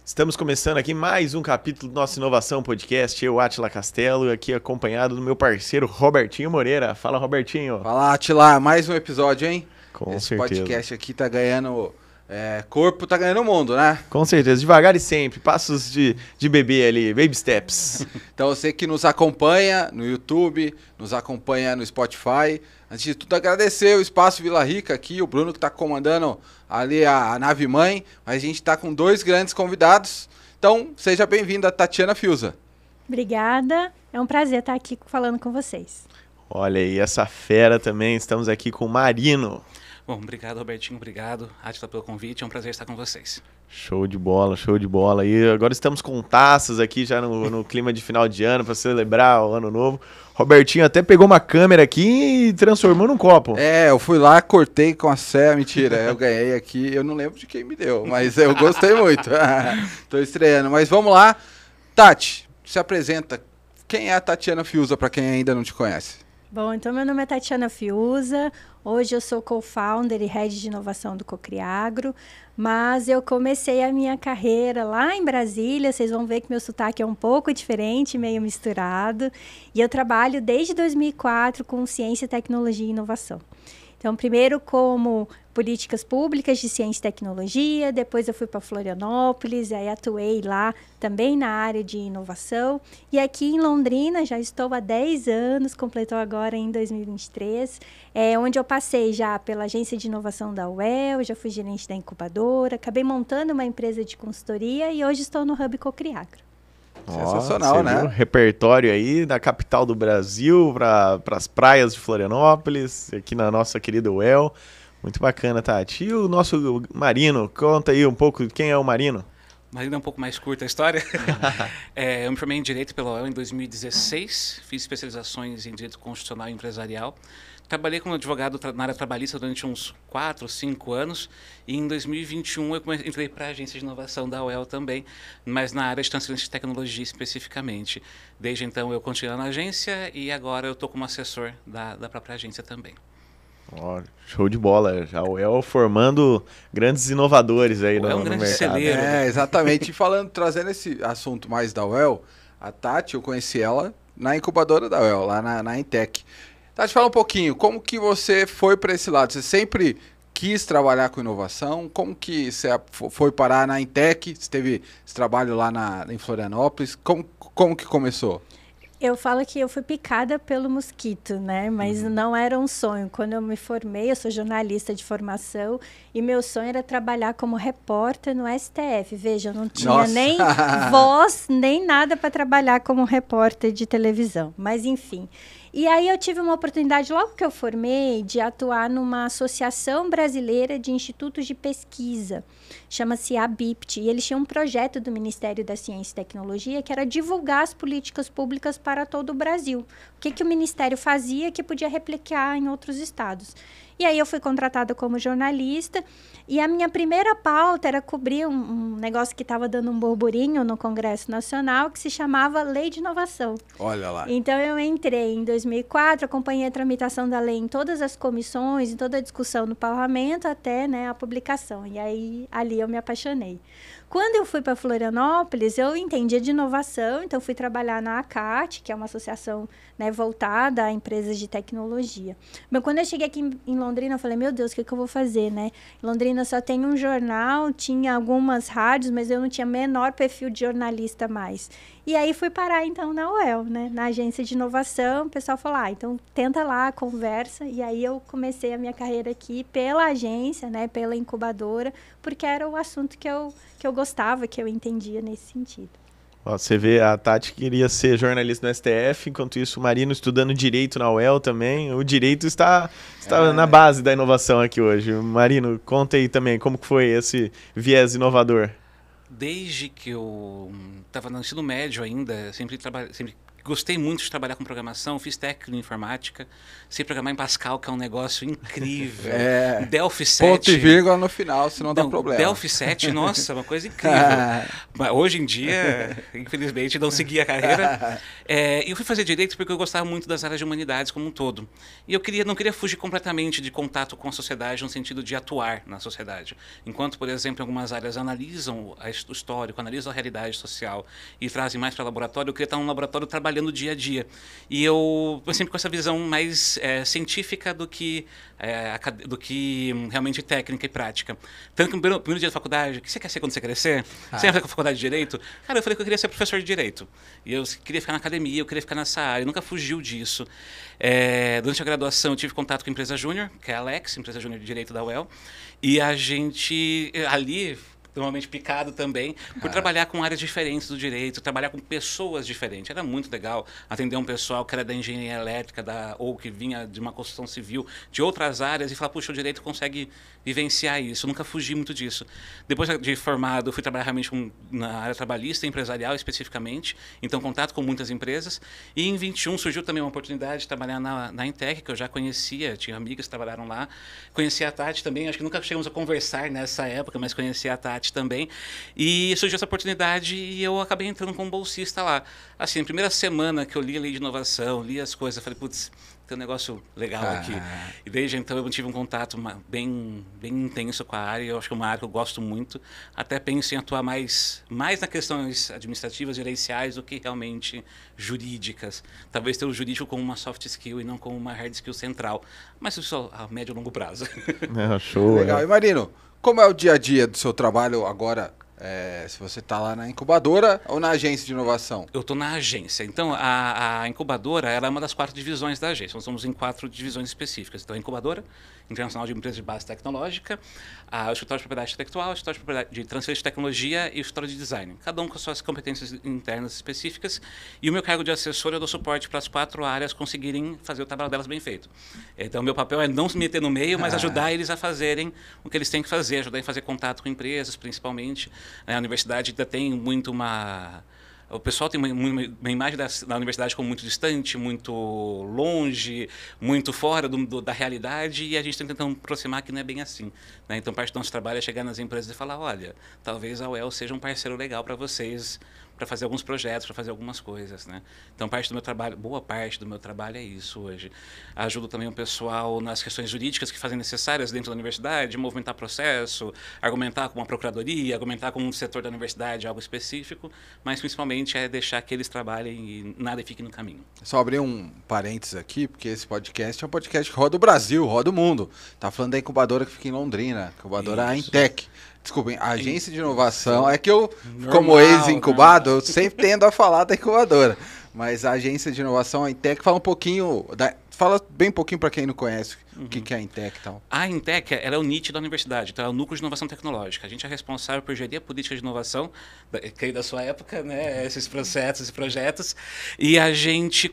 Estamos começando aqui mais um capítulo do nosso Inovação Podcast. Eu, Átila Castelo, aqui acompanhado do meu parceiro Robertinho Moreira. Fala, Robertinho. Fala, Átila. Mais um episódio, hein? Com Esse certeza. podcast aqui tá ganhando corpo, tá ganhando mundo, né? Com certeza, devagar e sempre. Passos de bebê ali, baby steps. Então você que nos acompanha no YouTube, nos acompanha no Spotify. Antes de tudo, agradecer o Espaço Vila Rica aqui, o Bruno que tá comandando ali a nave mãe. Mas a gente tá com dois grandes convidados. Então, seja bem-vinda, Tatiana Fiuza. Obrigada, é um prazer estar aqui falando com vocês. Olha aí, essa fera também. Estamos aqui com o Marino. Bom, obrigado, Robertinho, obrigado, Átila, pelo convite, é um prazer estar com vocês. Show de bola, show de bola. E agora estamos com taças aqui já no clima de final de ano para celebrar o ano novo. Robertinho até pegou uma câmera aqui e transformou num copo. Eu fui lá, cortei com a serra, mentira, eu ganhei aqui, eu não lembro de quem me deu, mas eu gostei muito. Tô estreando, mas vamos lá. Tati, se apresenta. Quem é a Tatiana Fiuza, para quem ainda não te conhece? Bom, então meu nome é Tatiana Fiuza, hoje eu sou co-founder e head de inovação do Cocriagro, mas eu comecei a minha carreira lá em Brasília, vocês vão ver que meu sotaque é um pouco diferente, meio misturado, e eu trabalho desde 2004 com ciência, tecnologia e inovação. Então, primeiro como políticas públicas de ciência e tecnologia, depois eu fui para Florianópolis, aí atuei lá também na área de inovação. E aqui em Londrina, já estou há 10 anos, completou agora em 2023, onde eu passei já pela agência de inovação da UEL, já fui gerente da incubadora, acabei montando uma empresa de consultoria e hoje estou no Hub Cocriagro. Sensacional, né? Viu? Repertório aí da capital do Brasil para as praias de Florianópolis, aqui na nossa querida UEL. Muito bacana, Tati. E o nosso Marino, conta aí um pouco quem é o Marino. Marino é um pouco mais curta a história. Eu me formei em Direito pela UEL em 2016, fiz especializações em Direito Constitucional e Empresarial. Trabalhei como advogado na área trabalhista durante uns 4, 5 anos e em 2021 eu entrei para a agência de inovação da UEL também, mas na área de transferência de tecnologia especificamente. Desde então eu continuo na agência e agora eu estou como assessor da própria agência também. Oh, show de bola, já o UEL formando grandes inovadores aí no grande mercado. celeiro. Exatamente. E trazendo esse assunto mais da UEL, a Tati, eu conheci ela na incubadora da UEL, lá na Intec. Tati, fala um pouquinho, como que você foi para esse lado? Você sempre quis trabalhar com inovação? Como que você foi parar na Intec? Você teve esse trabalho lá em Florianópolis? Como que começou? Eu falo que eu fui picada pelo mosquito, né? Mas não era um sonho. Quando eu me formei, eu sou jornalista de formação e meu sonho era trabalhar como repórter no STF. Veja, eu não tinha nem voz, nem nada para trabalhar como repórter de televisão. Mas, enfim. E aí eu tive uma oportunidade, logo que eu formei, de atuar numa associação brasileira de institutos de pesquisa. Chama-se ABIPT. E eles tinham um projeto do Ministério da Ciência e Tecnologia que era divulgar as políticas públicas para todo o Brasil. O que o Ministério fazia que podia replicar em outros estados. E aí eu fui contratada como jornalista e a minha primeira pauta era cobrir um negócio que estava dando um burburinho no Congresso Nacional que se chamava Lei de Inovação. Olha lá. Então eu entrei em 2004, acompanhei a tramitação da lei em todas as comissões, em toda a discussão no parlamento até a publicação. E aí ali eu me apaixonei. Quando eu fui para Florianópolis, eu entendia de inovação, então fui trabalhar na ACAT, que é uma associação voltada a empresas de tecnologia. Mas quando eu cheguei aqui em Londrina, eu falei, meu Deus, o que eu vou fazer, né? Em Londrina só tem um jornal, tinha algumas rádios, mas eu não tinha menor perfil de jornalista mais. E aí fui parar, então, na UEL, né? Na agência de inovação, o pessoal falou, então tenta lá, conversa. E aí eu comecei a minha carreira aqui pela agência, né? Pela incubadora, porque era o assunto que eu gostava, que eu entendia nesse sentido. Ó, você vê, a Tati queria ser jornalista no STF, enquanto isso o Marino estudando Direito na UEL também. O Direito está na base da inovação aqui hoje. Marino, conta aí também como que foi esse viés inovador. Desde que eu estava no ensino médio ainda, sempre gostei muito de trabalhar com programação, fiz técnico em informática, sei programar em Pascal, que é um negócio incrível. Delphi 7. Ponto e vírgula no final, senão dá problema. Delphi 7, nossa, uma coisa incrível. Mas hoje em dia, infelizmente, não segui a carreira. Eu fui fazer direito porque eu gostava muito das áreas de humanidades como um todo. E eu não queria fugir completamente de contato com a sociedade no sentido de atuar na sociedade. Enquanto, por exemplo, algumas áreas analisam o histórico, analisam a realidade social e trazem mais para o laboratório, eu queria estar num laboratório trabalhando dia a dia. E eu sempre com essa visão mais científica do que realmente técnica e prática. Tanto que no primeiro dia da faculdade, o que você quer ser quando você crescer? Você quer fazer faculdade de Direito? Cara, eu falei que eu queria ser professor de Direito. E eu queria ficar na academia, eu queria ficar nessa área, nunca fugiu disso. Durante a graduação eu tive contato com a empresa júnior, que é a Alex, empresa júnior de Direito da UEL, e a gente ali... normalmente picado também, por trabalhar com áreas diferentes do direito, trabalhar com pessoas diferentes. Era muito legal atender um pessoal que era da engenharia elétrica ou que vinha de uma construção civil, de outras áreas, e falar, puxa, o direito consegue vivenciar isso. Eu nunca fugi muito disso. Depois de formado, fui trabalhar realmente na área trabalhista, empresarial especificamente, então contato com muitas empresas. E em 21 surgiu também uma oportunidade de trabalhar na Intec, que eu já conhecia, tinha amigas que trabalharam lá. Conheci a Tati também, acho que nunca chegamos a conversar nessa época, mas conheci a Tati também, e surgiu essa oportunidade e eu acabei entrando como bolsista lá. Assim, na primeira semana que eu li a lei de inovação, li as coisas, eu falei, putz, tem um negócio legal aqui. E desde então eu tive um contato bem intenso com a área, eu acho que é uma área que eu gosto muito, até penso em atuar mais nas questões administrativas, gerenciais, do que realmente jurídicas. Talvez ter o jurídico como uma soft skill e não como uma hard skill central, mas isso a médio e longo prazo. Show. Legal. E Marino, como é o dia a dia do seu trabalho agora? Se você está lá na incubadora ou na agência de inovação? Eu estou na agência. Então, a incubadora ela é uma das 4 divisões da agência. Nós estamos em 4 divisões específicas. Então, a incubadora, Internacional de Empresas de Base Tecnológica, o Escritório de Propriedade Intelectual, o Escritório de Transferência de Tecnologia e o Escritório de Design. Cada um com suas competências internas específicas. E o meu cargo de assessor, eu dou suporte para as 4 áreas conseguirem fazer o trabalho delas bem feito. Então, o meu papel é não se meter no meio, mas ajudar eles a fazerem o que eles têm que fazer, ajudar a fazer contato com empresas, principalmente. A universidade ainda tem muito o pessoal tem uma imagem da universidade como muito distante, muito longe, muito fora da realidade, e a gente está tentando aproximar que não é bem assim. Né? Então, parte do nosso trabalho é chegar nas empresas e falar, olha, talvez a UEL seja um parceiro legal para vocês, para fazer alguns projetos, para fazer algumas coisas, né? Então, boa parte do meu trabalho é isso hoje. Ajudo também o pessoal nas questões jurídicas que fazem necessárias dentro da universidade, movimentar processo, argumentar com uma procuradoria, argumentar com um setor da universidade, algo específico, mas principalmente é deixar que eles trabalhem e nada fique no caminho. Só abrir um parênteses aqui, porque esse podcast é um podcast que roda o Brasil, roda o mundo. Tá falando da incubadora que fica em Londrina, incubadora Intec. Desculpem, a agência de inovação, é que eu, como ex-incubado, eu sempre tendo a falar da incubadora, mas a agência de inovação, a Intec, fala um pouquinho, fala bem pouquinho para quem não conhece o que é a Intec e tal. A Intec, ela é o NIT da universidade, então é o Núcleo de Inovação Tecnológica. A gente é responsável por gerir a política de inovação, da sua época, né, esses processos, esses projetos, e a gente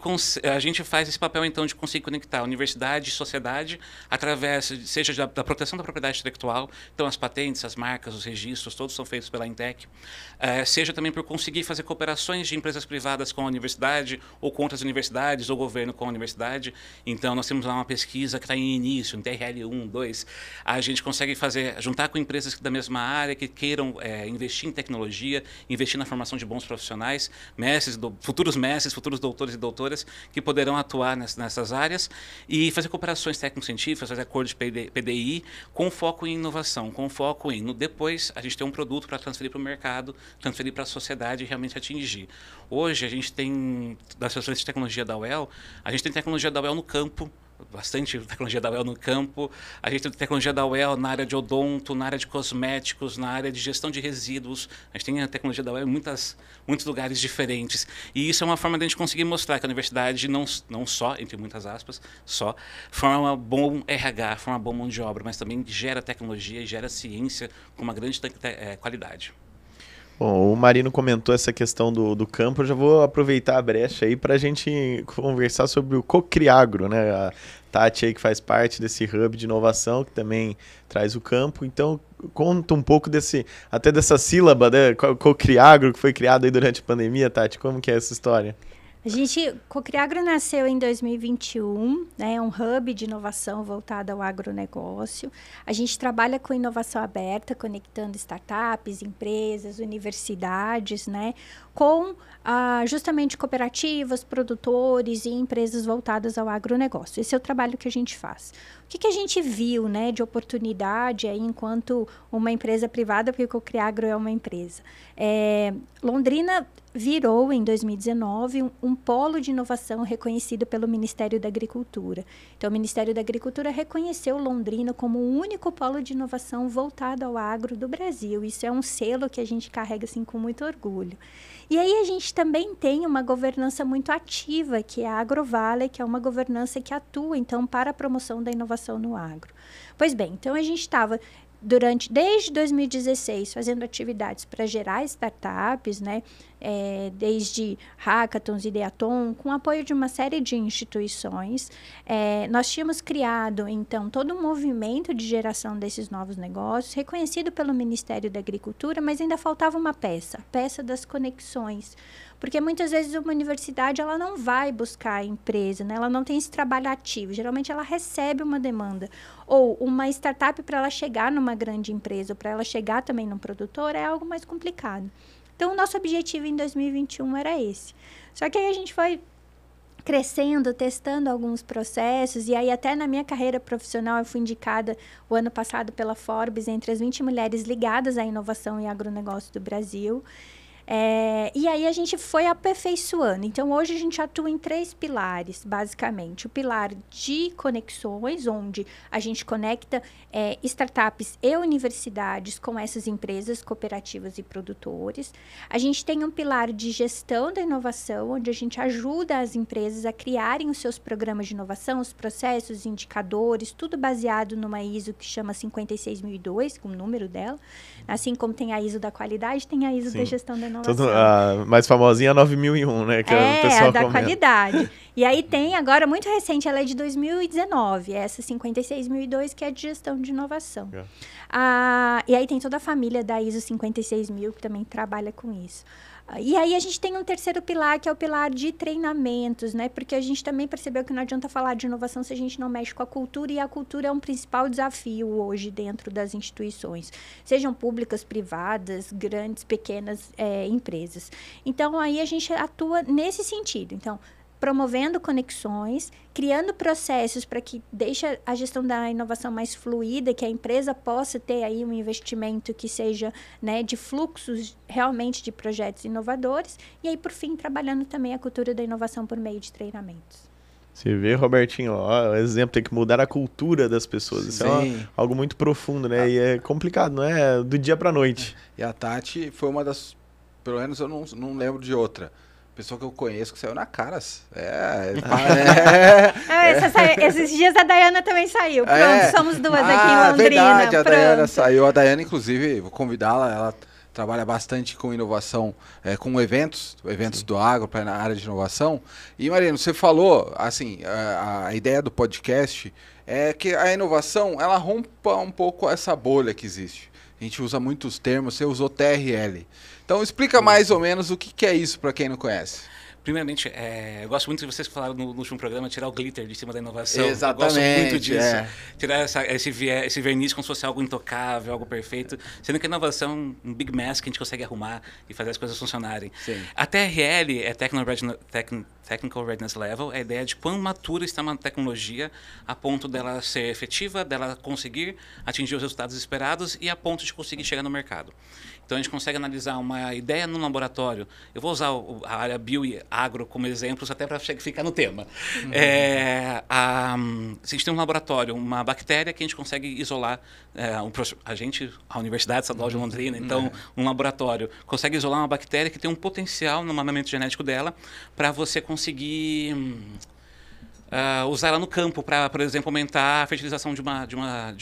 faz esse papel, então, de conseguir conectar a universidade e sociedade através, seja da proteção da propriedade intelectual, então as patentes, as marcas, os registros, todos são feitos pela Intec, seja também por conseguir fazer cooperações de empresas privadas com a universidade, ou com outras universidades, ou governo com a universidade. Então, nós temos lá uma pesquisa que está em início, em TRL 1, 2, a gente consegue juntar com empresas da mesma área que queiram investir em tecnologia, investir na formação de bons profissionais, futuros mestres, futuros doutores e doutoras que poderão atuar nessas áreas e fazer cooperações técnico-científicas, fazer acordos de PDI com foco em inovação, com foco em depois a gente ter um produto para transferir para o mercado, transferir para a sociedade e realmente atingir. Hoje a gente tem, das transferências de tecnologia da UEL, a gente tem tecnologia da UEL no campo, bastante tecnologia da UEL no campo, a gente tem tecnologia da UEL na área de odonto, na área de cosméticos, na área de gestão de resíduos, a gente tem a tecnologia da UEL em muitos lugares diferentes, e isso é uma forma de a gente conseguir mostrar que a universidade não só, entre muitas aspas, forma bom RH, forma boa mão de obra, mas também gera tecnologia e gera ciência com uma grande qualidade. Bom, o Marino comentou essa questão do campo, eu já vou aproveitar a brecha aí para a gente conversar sobre o Cocriagro, né? A Tati aí que faz parte desse hub de inovação, que também traz o campo. Então, conta um pouco dessa sílaba, né? Cocriagro, que foi criado aí durante a pandemia, Tati, como que é essa história? Cocriagro nasceu em 2021, né? É um hub de inovação voltado ao agronegócio. A gente trabalha com inovação aberta, conectando startups, empresas, universidades, né? Com justamente cooperativas, produtores e empresas voltadas ao agronegócio. Esse é o trabalho que a gente faz. O que a gente viu, né, de oportunidade aí enquanto uma empresa privada, porque o Cocriagro é uma empresa? Londrina virou, em 2019, um polo de inovação reconhecido pelo Ministério da Agricultura. Então, o Ministério da Agricultura reconheceu Londrina como o único polo de inovação voltado ao agro do Brasil. Isso é um selo que a gente carrega assim, com muito orgulho. E aí a gente também tem uma governança muito ativa, que é a AgroVale, que é uma governança que atua, então, para a promoção da inovação no agro. Pois bem, então a gente estava desde 2016, fazendo atividades para gerar startups, né? Desde hackathons, ideathon, com apoio de uma série de instituições. Nós tínhamos criado, então, todo um movimento de geração desses novos negócios, reconhecido pelo Ministério da Agricultura, mas ainda faltava uma peça, a peça das conexões. Porque muitas vezes uma universidade ela não vai buscar a empresa, né? Ela não tem esse trabalho ativo. Geralmente ela recebe uma demanda. Ou uma startup, para ela chegar numa grande empresa, ou para ela chegar também num produtor, é algo mais complicado. Então, o nosso objetivo em 2021 era esse. Só que aí a gente foi crescendo, testando alguns processos, e aí até na minha carreira profissional eu fui indicada o ano passado pela Forbes entre as 20 mulheres ligadas à inovação e agronegócio do Brasil. E aí a gente foi aperfeiçoando. Então, hoje a gente atua em 3 pilares, basicamente. O pilar de conexões, onde a gente conecta startups e universidades com essas empresas, cooperativas e produtores. A gente tem um pilar de gestão da inovação, onde a gente ajuda as empresas a criarem os seus programas de inovação, os processos, indicadores, tudo baseado numa ISO que chama 56002, com o número dela. Assim como tem a ISO da qualidade, tem a ISO da gestão da inovação. A mais famosinha é a 9001, né? Que o pessoal a da comenta. Qualidade. E aí tem agora, muito recente, ela é de 2019, essa 56002, que é de gestão de inovação. E aí tem toda a família da ISO 56000, que também trabalha com isso. E aí a gente tem um terceiro pilar, que é o pilar de treinamentos, né? Porque a gente também percebeu que não adianta falar de inovação se a gente não mexe com a cultura, e a cultura é um principal desafio hoje dentro das instituições, sejam públicas, privadas, grandes, pequenas empresas. Então, aí a gente atua nesse sentido. Então, promovendo conexões, criando processos para que deixe a gestão da inovação mais fluida, que a empresa possa ter aí um investimento que seja, né, de fluxos realmente de projetos inovadores, e aí, por fim, trabalhando também a cultura da inovação por meio de treinamentos. Você vê, Robertinho, o exemplo, tem que mudar a cultura das pessoas. Isso é algo muito profundo, né? E é complicado, não é do dia para a noite. E a Tati foi uma das, pelo menos eu não lembro de outra pessoa que eu conheço que saiu na Caras. Esses dias a Dayana também saiu. Pronto, somos duas aqui em Londrina. Verdade, a Dayana saiu. A Dayana, inclusive, vou convidá-la, ela trabalha bastante com inovação, com eventos do agro, na área de inovação. E, Marino, você falou, assim, a ideia do podcast é que a inovação, ela rompa um pouco essa bolha que existe. A gente usa muitos termos, você usou TRL. Então, explica mais ou menos o que é isso para quem não conhece. Primeiramente, eu gosto muito de vocês que falaram no último programa, tirar o glitter de cima da inovação. Exatamente. Eu gosto muito disso. Tirar esse verniz como se fosse algo intocável, algo perfeito. Sendo que a inovação é um big mess que a gente consegue arrumar e fazer as coisas funcionarem. Sim. A TRL é Technical Readiness Level, é a ideia de quão matura está uma tecnologia a ponto dela ser efetiva, dela conseguir atingir os resultados esperados e a ponto de conseguir chegar no mercado. Então, a gente consegue analisar uma ideia no laboratório. Eu vou usar a área bio e agro como exemplos, até para ficar no tema. A gente tem um laboratório, uma bactéria que a gente consegue isolar. A Universidade Estadual de Londrina, então, um laboratório, consegue isolar uma bactéria que tem um potencial no armamento genético dela para você conseguir usar ela no campo para, por exemplo, aumentar a fertilização de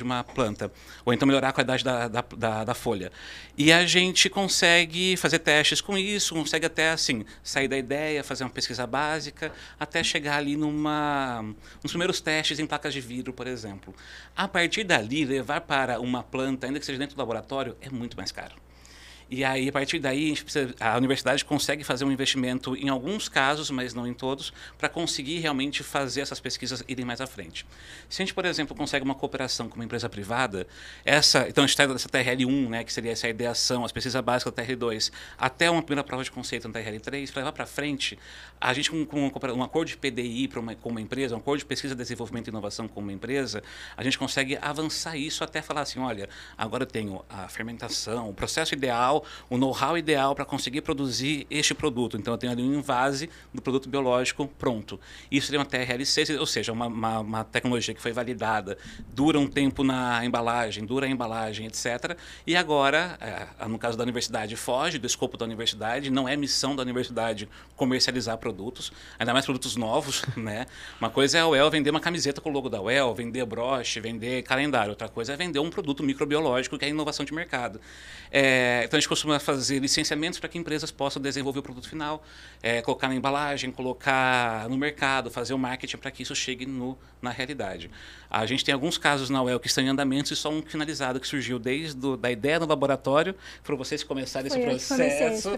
uma planta, ou então melhorar a qualidade da folha. E a gente consegue fazer testes com isso, consegue até assim sair da ideia, fazer uma pesquisa básica, até chegar ali nos primeiros testes em placas de vidro, por exemplo. A partir dali, levar para uma planta, ainda que seja dentro do laboratório, é muito mais caro. E aí, a partir daí, a universidade consegue fazer um investimento em alguns casos, mas não em todos, para conseguir realmente fazer essas pesquisas irem mais à frente. Se a gente, por exemplo, consegue uma cooperação com uma empresa privada, então a gente está dessa TRL1, né, que seria essa ideação, as pesquisas básicas da TRL2, até uma primeira prova de conceito na TRL3, para levar para frente, a gente com um acordo de PDI com uma empresa, um acordo de pesquisa, desenvolvimento e inovação com uma empresa, a gente consegue avançar isso até falar assim, olha, agora eu tenho a fermentação, o processo ideal, o know-how ideal para conseguir produzir este produto. Então, eu tenho ali um invase do produto biológico pronto. Isso seria uma TRL6, ou seja, uma tecnologia que foi validada, dura um tempo na embalagem, dura a embalagem, etc. E agora, no caso da universidade, foge do escopo da universidade, não é missão da universidade comercializar produtos, ainda mais produtos novos, né? Uma coisa é a UEL vender uma camiseta com o logo da UEL, vender broche, vender calendário. Outra coisa é vender um produto microbiológico, que é inovação de mercado. Então, a gente costuma fazer licenciamentos para que empresas possam desenvolver o produto final, colocar na embalagem, colocar no mercado, fazer o marketing para que isso chegue na realidade. A gente tem alguns casos na UEL que estão em andamento e só um finalizado que surgiu desde da ideia no laboratório, para vocês começarem esse processo.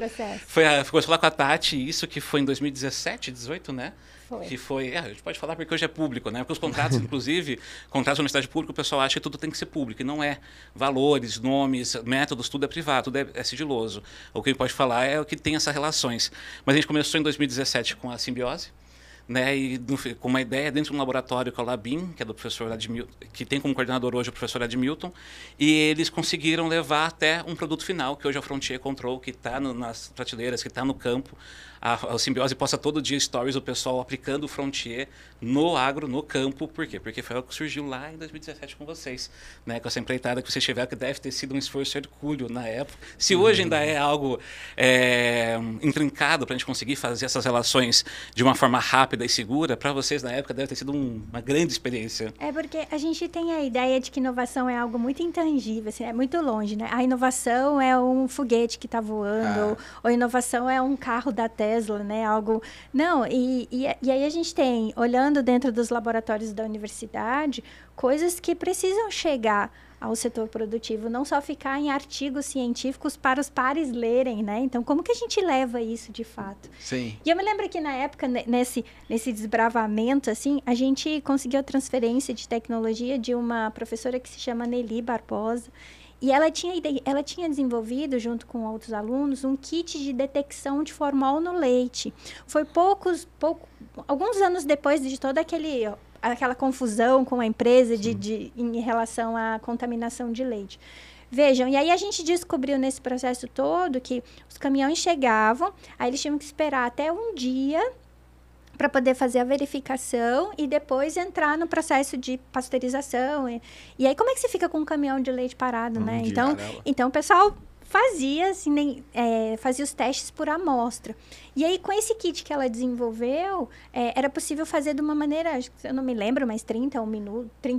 Começou lá com a Tati, isso que foi em 2017, 2018, né? Foi. Que foi, a gente pode falar porque hoje é público, né? Porque os contratos, inclusive, contratos da universidade pública, o pessoal acha que tudo tem que ser público, e não é. Valores, nomes, métodos, tudo é privado, tudo é sigiloso. O que a gente pode falar é o que tem essas relações. Mas a gente começou em 2017 com a Simbiose, né, e com uma ideia dentro de um laboratório que é o Labim, que é do professor Admilton, que tem como coordenador hoje o professor Admilton, e eles conseguiram levar até um produto final, que hoje é o Frontier Control, que está nas prateleiras, que está no campo. A Simbiose posta todo dia stories do pessoal aplicando o Frontier no agro, no campo. Por quê? Porque foi algo que surgiu lá em 2017 com vocês, né, com essa empreitada que vocês tiveram, que deve ter sido um esforço hercúleo na época. Se hoje ainda é algo intrincado para a gente conseguir fazer essas relações de uma forma rápida e segura, para vocês na época deve ter sido uma grande experiência. Porque a gente tem a ideia de que inovação é algo muito intangível, assim, é muito longe, né? A inovação é um foguete que está voando, ou inovação é um carro da Tesla, né? Algo... Não, e aí a gente tem, olhando dentro dos laboratórios da universidade, coisas que precisam chegar ao setor produtivo, não só ficar em artigos científicos para os pares lerem, né? Então, como que a gente leva isso de fato? Sim. E eu me lembro que na época, nesse desbravamento, assim, a gente conseguiu a transferência de tecnologia de uma professora que se chama Nelly Barbosa, e ela tinha desenvolvido, junto com outros alunos, um kit de detecção de formol no leite. Foi alguns anos depois de toda aquela confusão com a empresa em relação à contaminação de leite. Vejam, e aí a gente descobriu nesse processo todo que os caminhões chegavam, aí eles tinham que esperar até um dia para poder fazer a verificação e depois entrar no processo de pasteurização. E aí, como é que você fica com um caminhão de leite parado, né? Então, o pessoal fazia os testes por amostra. E aí, com esse kit que ela desenvolveu, era possível fazer de uma maneira, eu não me lembro, mas 30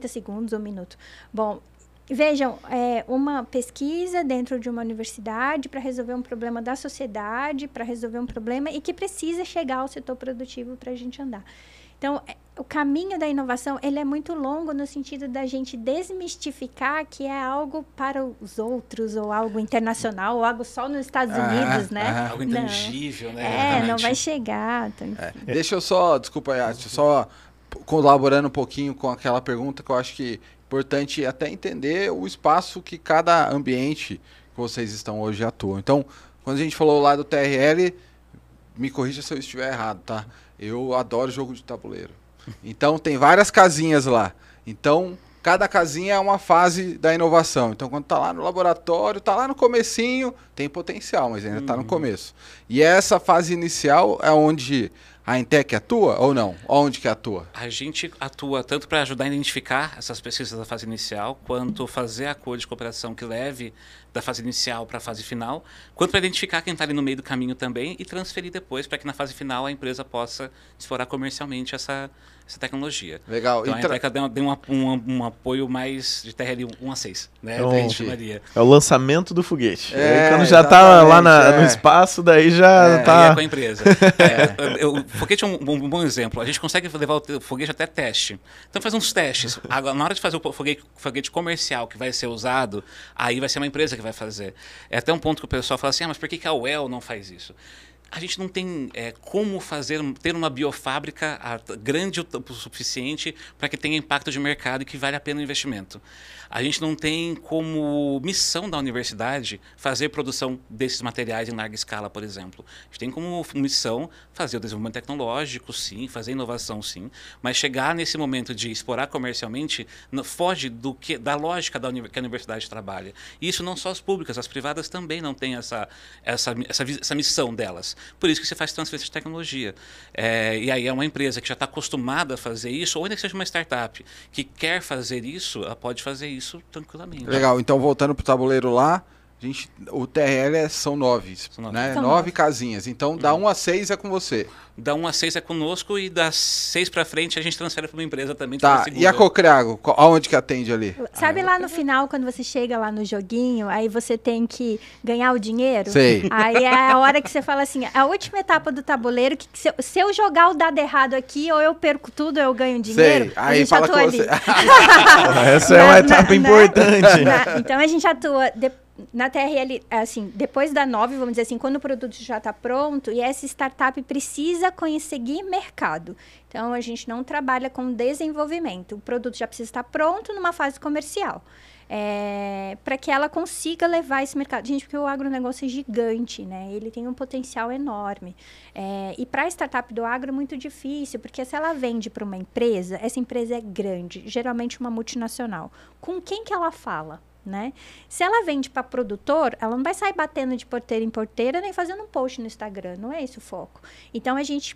segundos, 1 minuto. Bom, vejam, uma pesquisa dentro de uma universidade para resolver um problema da sociedade, para resolver um problema e que precisa chegar ao setor produtivo para a gente andar. Então, o caminho da inovação, ele é muito longo no sentido da gente desmistificar que é algo para os outros, ou algo internacional, ou algo só nos Estados Unidos, né? Algo intangível, né? Não vai chegar. Então, deixa eu só colaborando um pouquinho com aquela pergunta que eu acho que é importante até entender o espaço que cada ambiente que vocês estão hoje atua. Então, quando a gente falou lá do TRL, me corrija se eu estiver errado, tá? Eu adoro jogo de tabuleiro. Então, tem várias casinhas lá. Então, cada casinha é uma fase da inovação. Então, quando está lá no laboratório, está lá no comecinho, tem potencial, mas ainda está no começo. E essa fase inicial é onde a Intec atua ou não? Onde que atua? A gente atua tanto para ajudar a identificar essas pesquisas da fase inicial, quanto fazer acordo de cooperação que leve da fase inicial para a fase final, quanto para identificar quem está ali no meio do caminho também e transferir depois para que na fase final a empresa possa explorar comercialmente essa tecnologia. Legal. Então a ETEC deu um apoio mais de TRL 1 a 6, né? Então, a gente chamaria. É o lançamento do foguete. É, Aí quando já tá lá no espaço, daí já tá... Aí é com a empresa. O foguete é um bom exemplo. A gente consegue levar o foguete até teste. Então faz uns testes. Agora, na hora de fazer o foguete comercial que vai ser usado, aí vai ser uma empresa que vai fazer. É até um ponto que o pessoal fala assim, mas por que a UEL não faz isso? A gente não tem como ter uma biofábrica grande o suficiente para que tenha impacto de mercado e que vale a pena o investimento. A gente não tem como missão da universidade fazer produção desses materiais em larga escala, por exemplo. A gente tem como missão fazer o desenvolvimento tecnológico, sim, fazer inovação, sim, mas chegar nesse momento de explorar comercialmente foge da lógica que a universidade trabalha. E isso não só as públicas, as privadas também não têm essa missão delas. Por isso que você faz transferência de tecnologia. E aí é uma empresa que já está acostumada a fazer isso, ou ainda que seja uma startup que quer fazer isso, ela pode fazer isso tranquilamente. Legal, então voltando para o tabuleiro lá, o TRL são 9, né? São 9 9 casinhas. Então, da 1 a 6 é com você. Da 1 a 6 é conosco e das 6 para frente a gente transfere para uma empresa também. Tá, e a Cocreago, aonde que atende ali? Sabe lá no final, quando você chega lá no joguinho, aí você tem que ganhar o dinheiro? Sei. Aí é a hora que você fala assim, a última etapa do tabuleiro, que se eu jogar o dado errado aqui, ou eu perco tudo, ou eu ganho dinheiro, Sei. Aí a gente fala atua com ali. você. Essa é uma etapa importante. Então a gente atua... Na TRL, assim, depois da 9, vamos dizer assim, quando o produto já está pronto, e essa startup precisa conseguir mercado. Então, a gente não trabalha com desenvolvimento. O produto já precisa estar pronto numa fase comercial. Para que ela consiga levar esse mercado. Gente, porque o agronegócio é gigante, né? Ele tem um potencial enorme. E para a startup do agro é muito difícil, porque se ela vende para uma empresa, essa empresa é grande, geralmente uma multinacional. Com quem que ela fala? Né? Se ela vende para produtor, ela não vai sair batendo de porteira em porteira nem fazendo um post no Instagram, não é esse o foco. Então a gente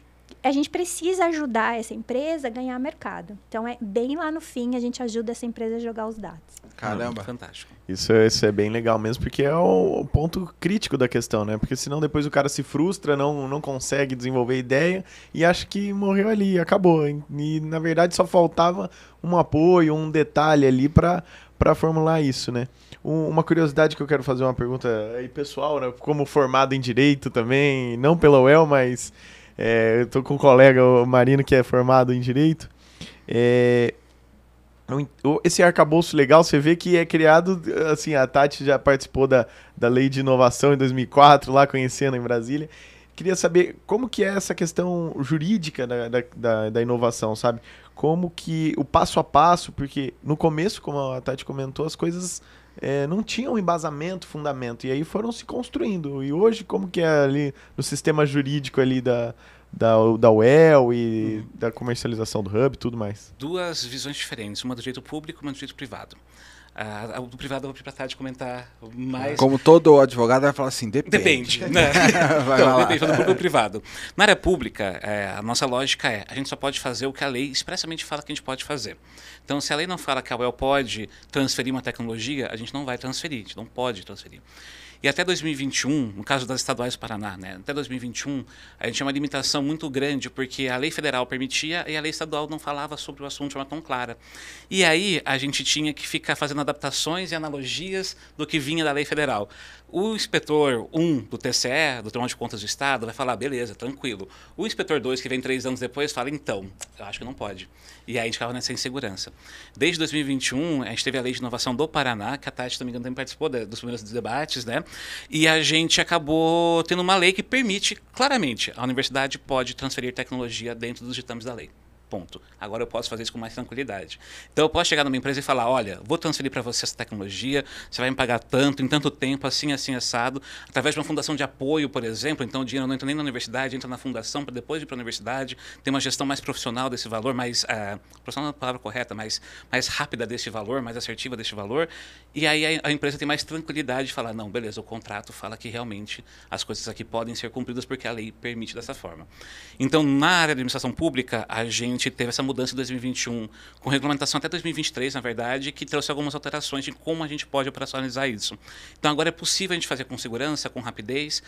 precisa ajudar essa empresa a ganhar mercado. Então bem lá no fim a gente ajuda essa empresa a jogar os dados. Caramba, fantástico. Isso é bem legal mesmo, porque é o ponto crítico da questão, né? Porque senão depois o cara se frustra, não consegue desenvolver ideia e acha que morreu ali, acabou. E na verdade só faltava um apoio, um detalhe ali para formular isso, né? Uma curiosidade que eu quero fazer, uma pergunta aí pessoal, né? Como formado em Direito também, não pela UEL, mas eu tô com um colega, o Marino, que é formado em Direito. Esse arcabouço legal, você vê que é criado, assim, a Tati já participou da Lei de Inovação em 2004, lá conhecendo em Brasília. Queria saber como que é essa questão jurídica da inovação, sabe? Como que o passo a passo, porque no começo, como a Tati comentou, as coisas não tinham embasamento, fundamento, e aí foram se construindo. E hoje, como que é ali no sistema jurídico ali da UEL e da comercialização do Hub e tudo mais? Duas visões diferentes, uma do direito público e uma do direito privado. O do privado eu vou para a Tati comentar mais. Como todo advogado vai falar assim, depende. Né? Depende do público e do privado. Na área pública, a nossa lógica a gente só pode fazer o que a lei expressamente fala que a gente pode fazer. Então, se a lei não fala que a UEL pode transferir uma tecnologia, a gente não vai transferir, a gente não pode transferir. E até 2021, no caso das estaduais do Paraná, né, até 2021, a gente tinha uma limitação muito grande, porque a lei federal permitia e a lei estadual não falava sobre o assunto de forma tão clara. E aí a gente tinha que ficar fazendo adaptações e analogias do que vinha da lei federal. O inspetor 1 do TCE, do Tribunal de Contas do Estado, vai falar, beleza, tranquilo. O inspetor 2, que vem 3 anos depois, fala, então, eu acho que não pode. E aí a gente ficava nessa insegurança. Desde 2021, a gente teve a Lei de Inovação do Paraná, que a Tati, se não me engano, também participou dos primeiros debates, né? E a gente acabou tendo uma lei que permite, claramente, a universidade pode transferir tecnologia dentro dos ditames da lei. Ponto. Agora eu posso fazer isso com mais tranquilidade. Então eu posso chegar numa empresa e falar, olha, vou transferir para você essa tecnologia, você vai me pagar tanto, em tanto tempo, assim, assim, assado, através de uma fundação de apoio, por exemplo, então o dinheiro não entra nem na universidade, entra na fundação para depois ir para a universidade, tem uma gestão mais profissional desse valor, profissional não é a palavra correta, mais rápida desse valor, mais assertiva desse valor, e aí a empresa tem mais tranquilidade de falar, não, beleza, o contrato fala que realmente as coisas aqui podem ser cumpridas porque a lei permite dessa forma. Então, na área da administração pública, a gente gente teve essa mudança em 2021, com regulamentação até 2023, na verdade, que trouxe algumas alterações de como a gente pode operacionalizar isso. Então, agora é possível a gente fazer com segurança, com rapidez.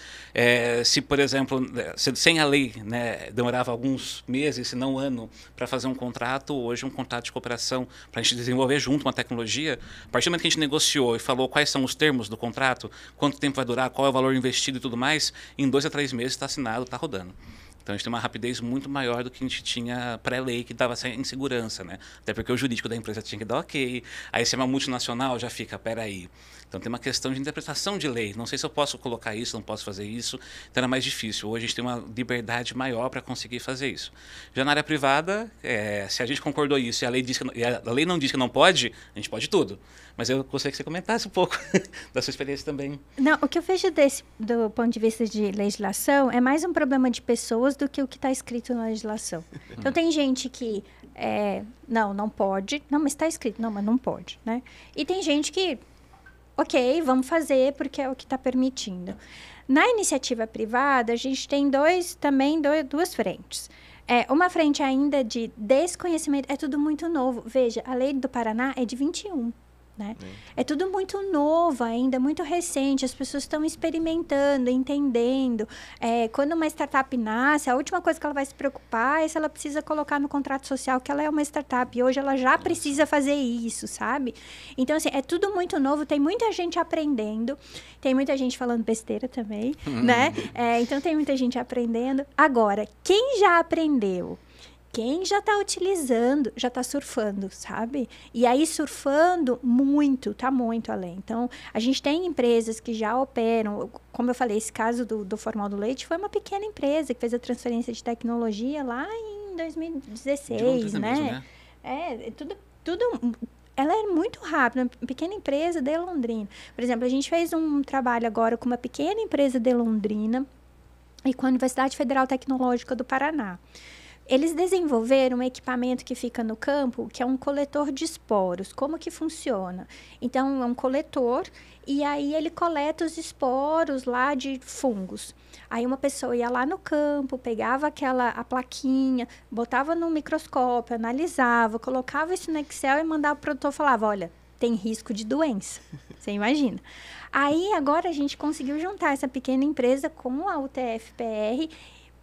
Se, por exemplo, sem a lei, né, demorava alguns meses, se não um ano, para fazer um contrato, hoje um contrato de cooperação, para a gente desenvolver junto uma tecnologia, a partir do momento que a gente negociou e falou quais são os termos do contrato, quanto tempo vai durar, qual é o valor investido e tudo mais, em 2 a 3 meses está assinado, está rodando. Então a gente tem uma rapidez muito maior do que a gente tinha pré-lei, que dava essa insegurança, né? Até porque o jurídico da empresa tinha que dar ok. Aí se é uma multinacional, já fica, peraí. Então tem uma questão de interpretação de lei. Não sei se eu posso colocar isso, não posso fazer isso. Então era mais difícil. Hoje a gente tem uma liberdade maior para conseguir fazer isso. Já na área privada, se a gente concordou isso e a lei não diz que não pode, a gente pode tudo. Mas eu gostaria que você comentasse um pouco da sua experiência também. Não, o que eu vejo do ponto de vista de legislação é mais um problema de pessoas do que o que está escrito na legislação. Então, tem gente que, não pode. Não, mas está escrito. Não, mas não pode, né? E tem gente que, ok, vamos fazer porque é o que está permitindo. Na iniciativa privada, a gente tem duas frentes. Uma frente ainda de desconhecimento, é tudo muito novo. Veja, a lei do Paraná é de 21. Né? É tudo muito novo ainda, muito recente, as pessoas estão experimentando, entendendo. Quando uma startup nasce, a última coisa que ela vai se preocupar é se ela precisa colocar no contrato social que ela é uma startup. E hoje ela já precisa fazer isso, sabe? Então, assim, é tudo muito novo, tem muita gente aprendendo, tem muita gente falando besteira também, né? Então, tem muita gente aprendendo. Agora, quem já aprendeu? Quem já está utilizando, já está surfando, sabe? E aí, surfando muito, está muito além. Então, a gente tem empresas que já operam, como eu falei, esse caso do Formal do Leite foi uma pequena empresa que fez a transferência de tecnologia lá em 2016, né? Tudo ela é muito rápida, uma pequena empresa de Londrina. Por exemplo, a gente fez um trabalho agora com uma pequena empresa de Londrina e com a Universidade Federal Tecnológica do Paraná. Eles desenvolveram um equipamento que fica no campo, que é um coletor de esporos. Como que funciona? Então, é um coletor e aí ele coleta os esporos lá de fungos. Aí uma pessoa ia lá no campo, pegava a plaquinha, botava no microscópio, analisava, colocava isso no Excel e mandava para o produtor, falava, olha, tem risco de doença. Você imagina. Aí, agora, a gente conseguiu juntar essa pequena empresa com a UTF-PR.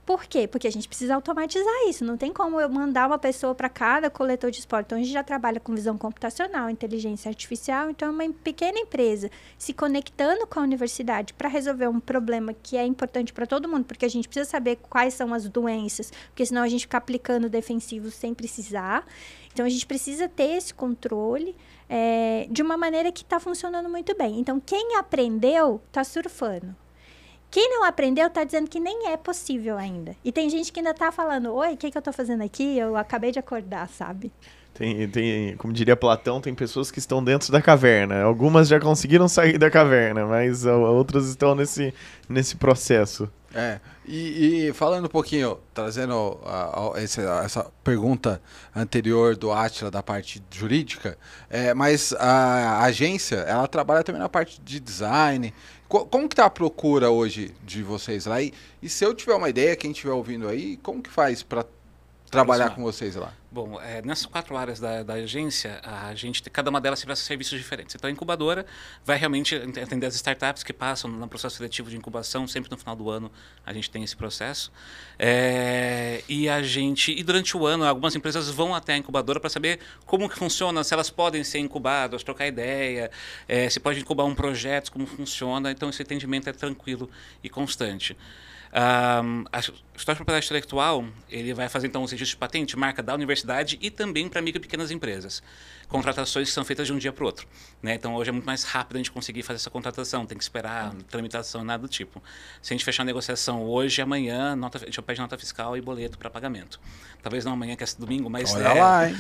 Por quê? Porque a gente precisa automatizar isso. Não tem como eu mandar uma pessoa para cada coletor de esporte. Então, a gente já trabalha com visão computacional, inteligência artificial. Então, é uma pequena empresa se conectando com a universidade para resolver um problema que é importante para todo mundo, porque a gente precisa saber quais são as doenças, porque senão a gente fica aplicando defensivos sem precisar. Então, a gente precisa ter esse controle de uma maneira que está funcionando muito bem. Então, quem aprendeu está surfando. Quem não aprendeu está dizendo que nem é possível ainda. E tem gente que ainda está falando, oi, o que eu estou fazendo aqui? Eu acabei de acordar, sabe? Tem, como diria Platão, tem pessoas que estão dentro da caverna. Algumas já conseguiram sair da caverna, mas outras estão nesse processo. E falando um pouquinho, trazendo essa pergunta anterior do Átila da parte jurídica, mas a agência, ela trabalha também na parte de design. Como que está a procura hoje de vocês lá? E se eu tiver uma ideia, quem estiver ouvindo aí, como que faz para trabalhar com vocês lá? Bom, nessas 4 áreas da agência, cada uma delas presta serviços diferentes. Então, a incubadora vai realmente atender as startups que passam no processo seletivo de incubação, sempre no final do ano a gente tem esse processo. E durante o ano, algumas empresas vão até a incubadora para saber como que funciona, se elas podem ser incubadas, trocar ideia, se pode incubar um projeto, como funciona. Então, esse atendimento é tranquilo e constante. A história de propriedade intelectual, ele vai fazer então os registros de patente, marca da universidade e também para micro e pequenas empresas. Contratações que são feitas de um dia para o outro, né? Então hoje é muito mais rápido a gente conseguir fazer essa contratação, tem que esperar tramitação, nada do tipo. Se a gente fechar a negociação hoje, amanhã, a gente pede nota fiscal e boleto para pagamento. Talvez não amanhã, que é domingo, mas... Olha lá, hein?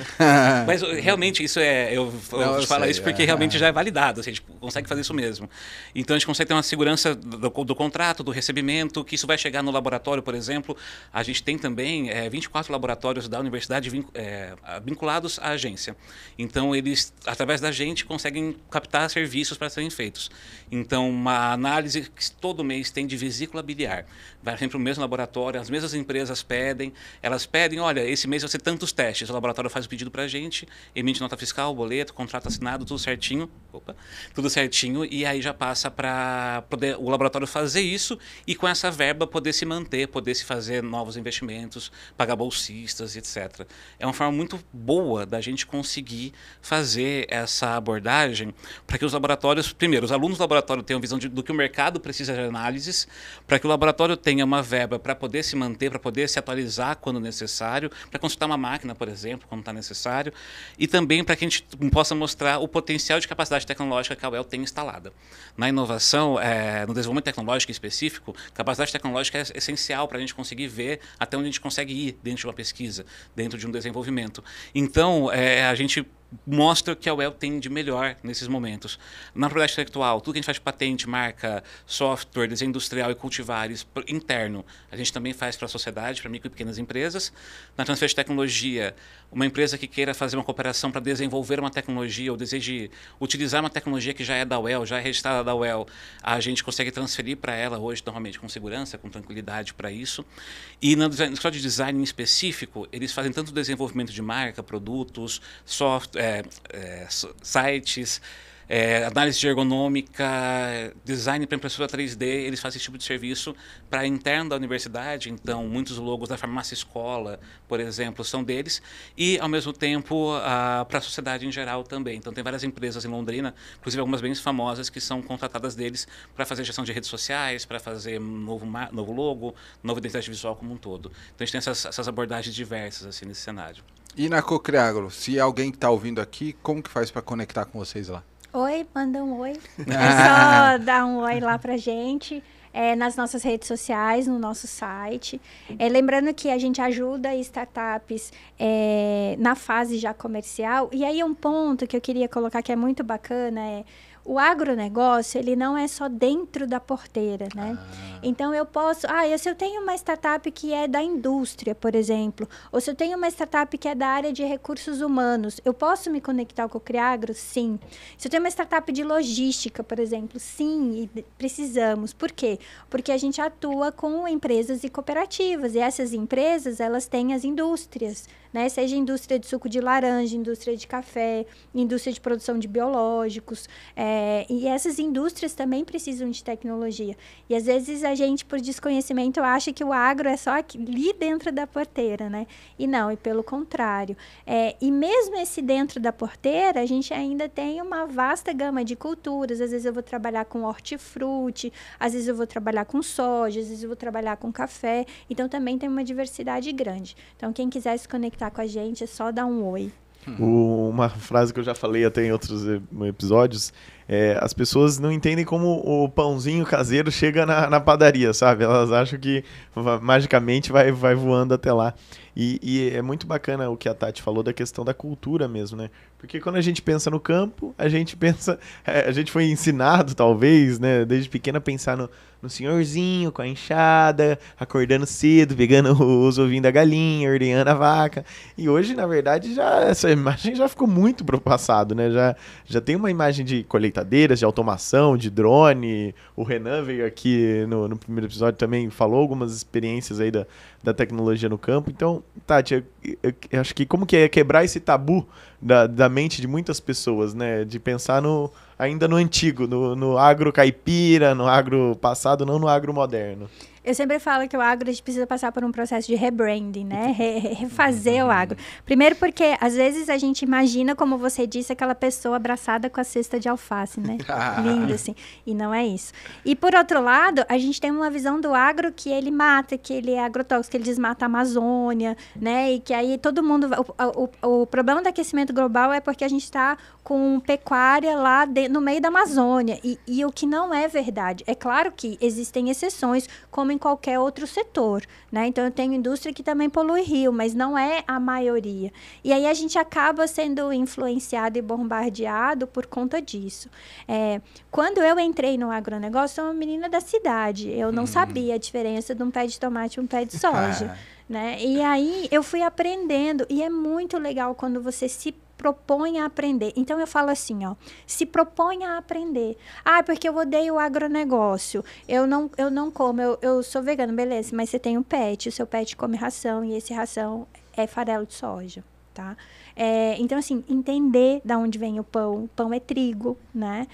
Mas realmente isso eu te falo isso porque realmente já é validado, assim, a gente consegue fazer isso mesmo. Então a gente consegue ter uma segurança do contrato, do recebimento, que isso vai vai chegar no laboratório, por exemplo, a gente tem também 24 laboratórios da universidade vinculados à agência. Então, eles, através da gente, conseguem captar serviços para serem feitos. Então, uma análise que todo mês tem de vesícula biliar. Vai sempre para o mesmo laboratório, as mesmas empresas pedem, elas pedem, olha, esse mês vai ser tantos testes, o laboratório faz o pedido para a gente, emite nota fiscal, boleto, contrato assinado, tudo certinho, tudo certinho, e aí já passa para poder o laboratório fazer isso e com essa verba poder se manter, poder se fazer novos investimentos, pagar bolsistas, etc. É uma forma muito boa da gente conseguir fazer essa abordagem para que os laboratórios, primeiro, os alunos do laboratório tenham visão do que o mercado precisa de análises, para que o laboratório tenha uma verba para poder se manter, para poder se atualizar quando necessário, para consultar uma máquina, por exemplo, quando está necessário, e também para que a gente possa mostrar o potencial de capacidade tecnológica que a UEL tem instalada. Na inovação, no desenvolvimento tecnológico específico, capacidade tecnológica é essencial para a gente conseguir ver até onde a gente consegue ir dentro de uma pesquisa, dentro de um desenvolvimento. Então, a gente mostra o que a UEL tem de melhor nesses momentos. Na propriedade intelectual, tudo que a gente faz de patente, marca, software, desenho industrial e cultivares interno, a gente também faz para a sociedade, para micro e pequenas empresas. Na transferência de tecnologia, uma empresa que queira fazer uma cooperação para desenvolver uma tecnologia ou deseje utilizar uma tecnologia que já é da UEL, já é registrada da UEL, a gente consegue transferir para ela hoje, normalmente, com segurança, com tranquilidade para isso. E no escola de design em específico, eles fazem tanto desenvolvimento de marca, produtos, software, sites, análise de ergonômica, design para impressora 3D, eles fazem esse tipo de serviço para interno da universidade, então muitos logos da farmácia escola, por exemplo, são deles, e ao mesmo tempo para a sociedade em geral também. Então tem várias empresas em Londrina, inclusive algumas bem famosas, que são contratadas deles para fazer gestão de redes sociais, para fazer novo logo, nova identidade visual como um todo. Então a gente tem essas abordagens diversas assim nesse cenário. E na Cocriagro, se alguém que está ouvindo aqui, como que faz para conectar com vocês lá? Oi, manda um oi. É só dar um oi lá pra gente, nas nossas redes sociais, no nosso site. Lembrando que a gente ajuda startups na fase já comercial. E aí um ponto que eu queria colocar que é muito bacana o agronegócio, ele não é só dentro da porteira, né? Então, eu posso... se eu tenho uma startup que é da indústria, por exemplo, ou se eu tenho uma startup que é da área de recursos humanos, eu posso me conectar com o Criagro? Sim. Se eu tenho uma startup de logística, por exemplo, sim, e precisamos. Por quê? Porque a gente atua com empresas e cooperativas, e essas empresas, elas têm as indústrias, né? Seja indústria de suco de laranja, indústria de café, indústria de produção de biológicos, e essas indústrias também precisam de tecnologia. E, às vezes, a gente, por desconhecimento, acha que o agro é só ali dentro da porteira, né? E não, e pelo contrário. E mesmo esse dentro da porteira, a gente ainda tem uma vasta gama de culturas. Às vezes, eu vou trabalhar com hortifruti, às vezes, eu vou trabalhar com soja, às vezes, eu vou trabalhar com café. Então, também tem uma diversidade grande. Então, quem quiser se conectar com a gente, é só dar um oi. Uma frase que eu já falei até em outros episódios, as pessoas não entendem como o pãozinho caseiro chega na padaria, sabe? Elas acham que magicamente vai voando até lá. E é muito bacana o que a Tati falou da questão da cultura mesmo, né? Porque quando a gente pensa no campo, a gente pensa... a gente foi ensinado, talvez, né? Desde pequena, a pensar no senhorzinho, com a enxada, acordando cedo, pegando os ovinhos da galinha, ordenhando a vaca. E hoje, na verdade, essa imagem já ficou muito pro passado, né? Já tem uma imagem de colheitadeiras, de automação, de drone. O Renan veio aqui no primeiro episódio também, falou algumas experiências aí da tecnologia no campo. Então, Tati, eu acho que como que é quebrar esse tabu da mente de muitas pessoas, né? De pensar ainda no antigo, no agro caipira, no agro passado, não no agro moderno. Eu sempre falo que o agro a gente precisa passar por um processo de rebranding, né? Refazer o agro. Primeiro porque, às vezes, a gente imagina, como você disse, aquela pessoa abraçada com a cesta de alface, né? Lindo, assim. E não é isso. E, por outro lado, a gente tem uma visão do agro que ele mata, que ele é agrotóxico, que ele desmata a Amazônia, né? E que aí todo mundo... O problema do aquecimento global é porque a gente está com pecuária lá no meio da Amazônia. E o que não é verdade. É claro que existem exceções, como em em qualquer outro setor, né? Então, eu tenho indústria que também polui rio, mas não é a maioria. E aí, a gente acaba sendo influenciado e bombardeado por conta disso. Quando eu entrei no agronegócio, eu sou uma menina da cidade. Eu não sabia a diferença de um pé de tomate e um pé de soja. Né? E aí eu fui aprendendo, e é muito legal quando você se propõe a aprender. Então eu falo assim, ó, se propõe a aprender. Porque eu odeio o agronegócio, eu não como, eu sou vegano, beleza, mas você tem um pet, o seu pet come ração, e esse ração é farelo de soja, tá? Então, assim, entender da onde vem o pão é trigo, né?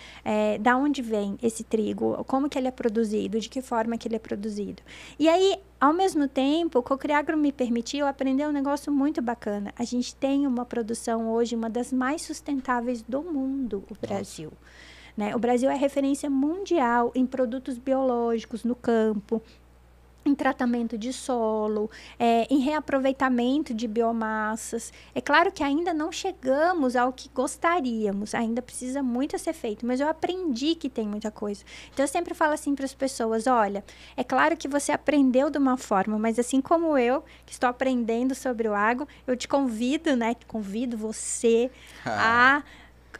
Da onde vem esse trigo, como que ele é produzido, de que forma que ele é produzido. E aí, ao mesmo tempo, o Cocriagro me permitiu aprender um negócio muito bacana. A gente tem uma produção hoje, uma das mais sustentáveis do mundo, o Brasil. Né? O Brasil é referência mundial em produtos biológicos no campo, em tratamento de solo, em reaproveitamento de biomassas. É claro que ainda não chegamos ao que gostaríamos, ainda precisa muito ser feito, mas eu aprendi que tem muita coisa. Então, eu sempre falo assim para as pessoas, olha, é claro que você aprendeu de uma forma, mas assim como eu, que estou aprendendo sobre o agro, eu te convido, né, convido você a